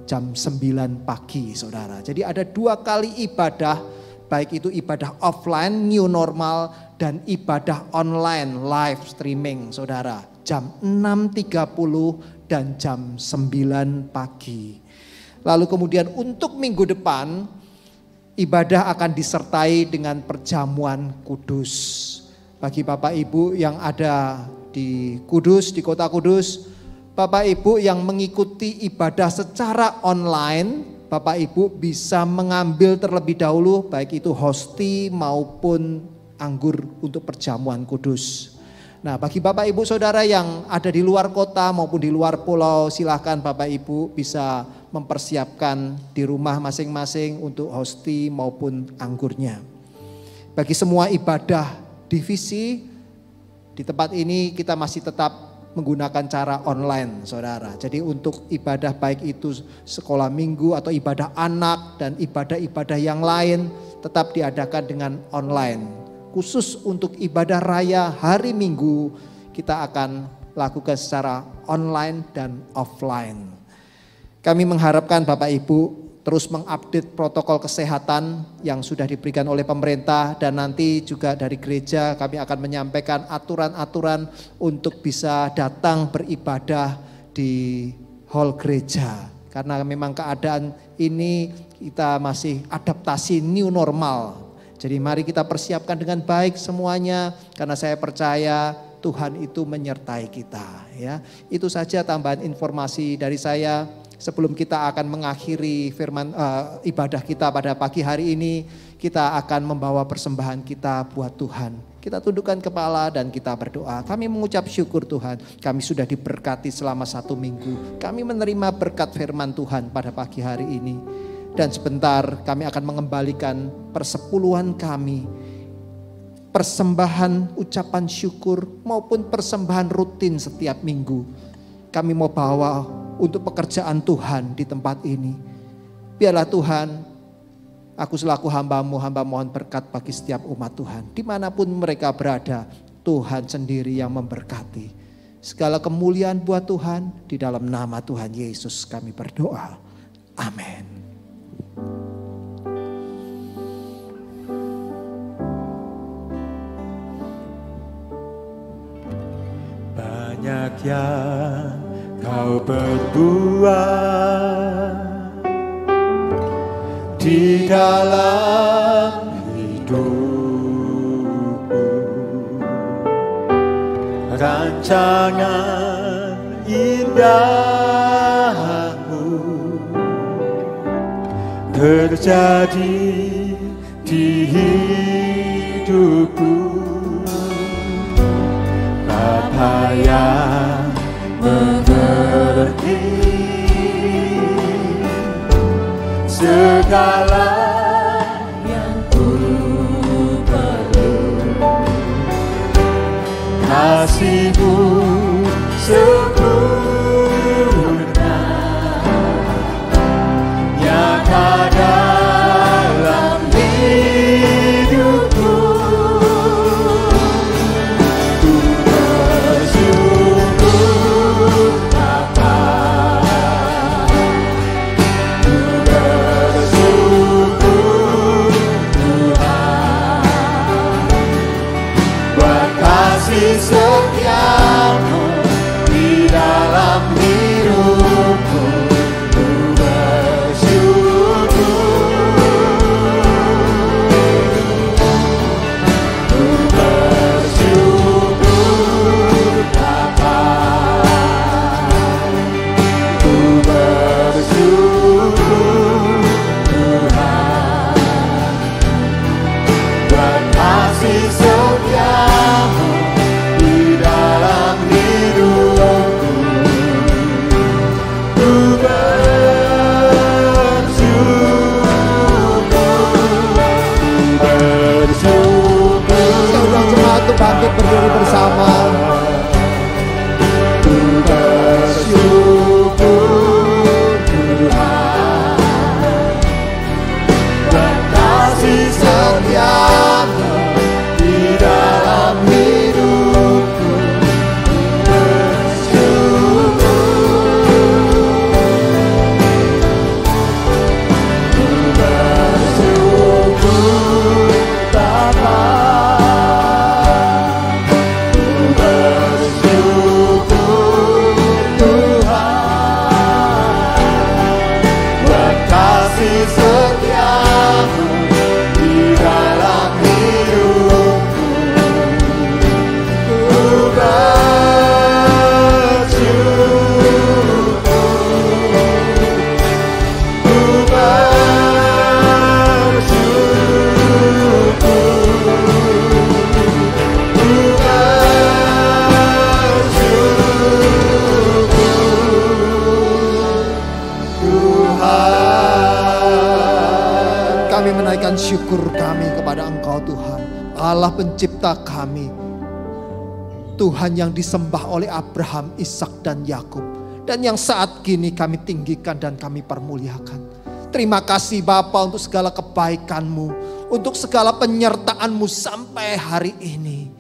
jam 9 pagi saudara. Jadi ada 2 kali ibadah, baik itu ibadah offline new normal dan ibadah online live streaming saudara. Jam 6.30 dan jam 9 pagi. Lalu kemudian untuk minggu depan ibadah akan disertai dengan perjamuan kudus. Bagi Bapak Ibu yang ada di Kudus, di kota Kudus, Bapak Ibu yang mengikuti ibadah secara online, Bapak Ibu bisa mengambil terlebih dahulu baik itu hosti maupun anggur untuk perjamuan kudus. Nah bagi Bapak Ibu Saudara yang ada di luar kota maupun di luar pulau, silahkan Bapak Ibu bisa mempersiapkan di rumah masing-masing untuk hosti maupun anggurnya. Bagi semua ibadah divisi di tempat ini kita masih tetap menggunakan cara online saudara. Jadi untuk ibadah baik itu sekolah minggu atau ibadah anak dan ibadah-ibadah yang lain tetap diadakan dengan online. Khusus untuk ibadah raya hari Minggu kita akan lakukan secara online dan offline. Kami mengharapkan Bapak Ibu terus mengupdate protokol kesehatan yang sudah diberikan oleh pemerintah dan nanti juga dari gereja kami akan menyampaikan aturan-aturan untuk bisa datang beribadah di hall gereja. Karena memang keadaan ini kita masih adaptasi new normal. Jadi mari kita persiapkan dengan baik semuanya karena saya percaya Tuhan itu menyertai kita ya. Itu saja tambahan informasi dari saya. Sebelum kita akan mengakhiri ibadah kita pada pagi hari ini, kita akan membawa persembahan kita buat Tuhan. Kita tundukkan kepala dan kita berdoa. Kami mengucap syukur Tuhan, kami sudah diberkati selama 1 minggu. Kami menerima berkat firman Tuhan pada pagi hari ini. Dan sebentar kami akan mengembalikan persepuluhan kami. Persembahan ucapan syukur maupun persembahan rutin setiap minggu. Kami mau bawa untuk pekerjaan Tuhan di tempat ini. Biarlah Tuhan, aku selaku hamba-Mu, hamba mohon berkat bagi setiap umat Tuhan. Dimanapun mereka berada, Tuhan sendiri yang memberkati. Segala kemuliaan buat Tuhan, di dalam nama Tuhan Yesus kami berdoa. Amin. Banyak yang Kau berbuat di dalam hidupku, rancangan indahmu terjadi di hidupku. Bapa yang mengerti segala yang ku perlu, kasih-Mu sempurna dan syukur kami kepada Engkau Tuhan, Allah pencipta kami, Tuhan yang disembah oleh Abraham, Ishak dan Yakub, dan yang saat kini kami tinggikan dan kami permuliakan. Terima kasih Bapa untuk segala kebaikan-Mu, untuk segala penyertaan-Mu sampai hari ini.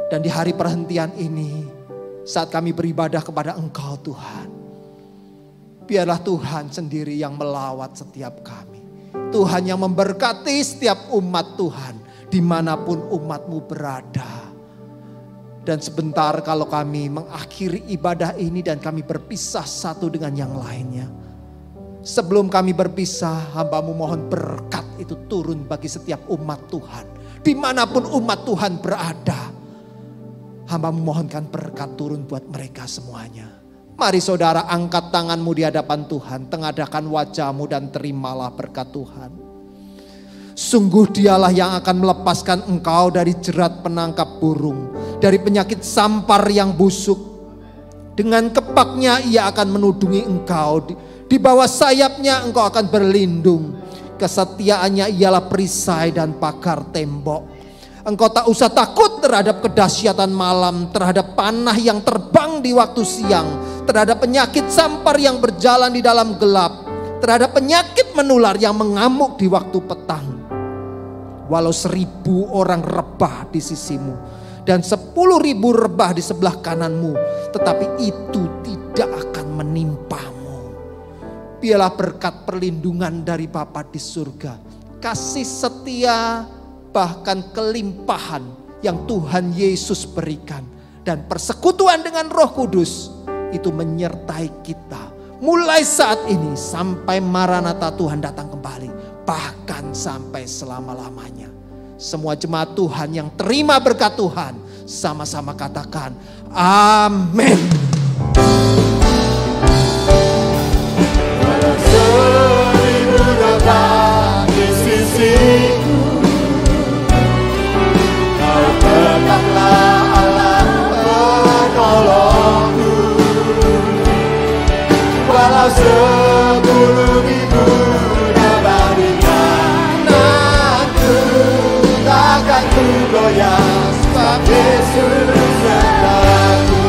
Dan di hari perhentian ini, saat kami beribadah kepada Engkau Tuhan, biarlah Tuhan sendiri yang melawat setiap kami. Tuhan yang memberkati setiap umat Tuhan, dimanapun umat-Mu berada. Dan sebentar kalau kami mengakhiri ibadah ini dan kami berpisah satu dengan yang lainnya. Sebelum kami berpisah, hamba-Mu mohon berkat itu turun bagi setiap umat Tuhan. Dimanapun umat Tuhan berada, hamba-Mu mohonkan berkat turun buat mereka semuanya. Mari saudara angkat tangan-Mu di hadapan Tuhan, tengadahkan wajah-Mu dan terimalah berkat Tuhan. Sungguh Dialah yang akan melepaskan engkau dari jerat penangkap burung, dari penyakit sampar yang busuk. Dengan kepaknya Ia akan menudungi engkau, di bawah sayapnya engkau akan berlindung. Kesetiaannya ialah perisai dan pagar tembok. Engkau tak usah takut terhadap kedahsyatan malam, terhadap panah yang terbang di waktu siang, terhadap penyakit sampar yang berjalan di dalam gelap, terhadap penyakit menular yang mengamuk di waktu petang. Walau 1000 orang rebah di sisimu dan 10.000 rebah di sebelah kananmu, tetapi itu tidak akan menimpamu. Biarlah berkat perlindungan dari Bapa di surga, kasih setia, bahkan kelimpahan yang Tuhan Yesus berikan, dan persekutuan dengan Roh Kudus itu menyertai kita mulai saat ini sampai Maranatha Tuhan datang kembali, bahkan sampai selama-lamanya. Semua jemaat Tuhan yang terima berkat Tuhan sama-sama katakan amin. Di sisiku, Kau tetaplah Allah penolongku. Walau 10.000 nabarikan aku, takkan ku goyah sebab Yesus sertaku.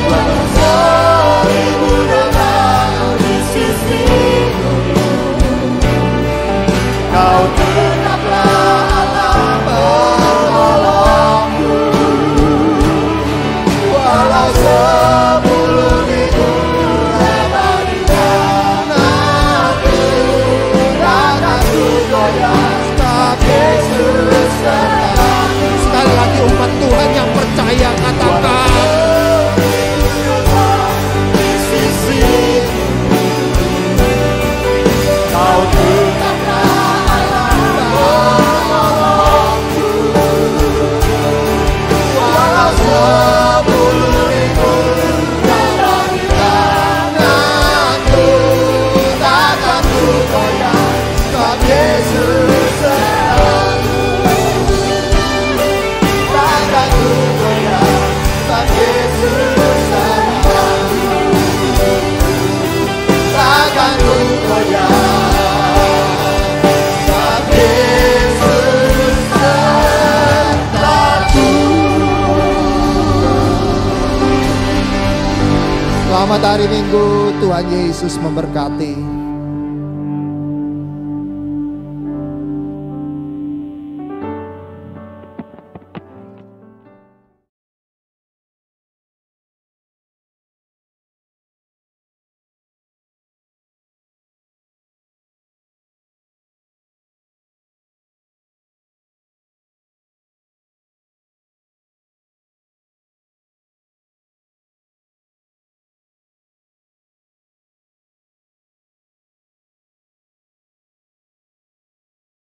Walau 1000 datang di sisiku, Kau tetaplah Allah penolongku. Walau 10.000 nabarikan aku, takkan ku goyah sebab Yesus sertaku. Sekali lagi umat Tuhan yang percaya katakan Di sisiku, Kau tetaplah Allah penolongku. Walau 10.000 nabarikan aku, takkan ku goyah sebab Yesus sertaku. Takkan ku goyah sebab Yesus sertaku. Takkan ku goyah sebab Yesus sertaku. selamat hari Minggu, Tuhan Yesus memberkati.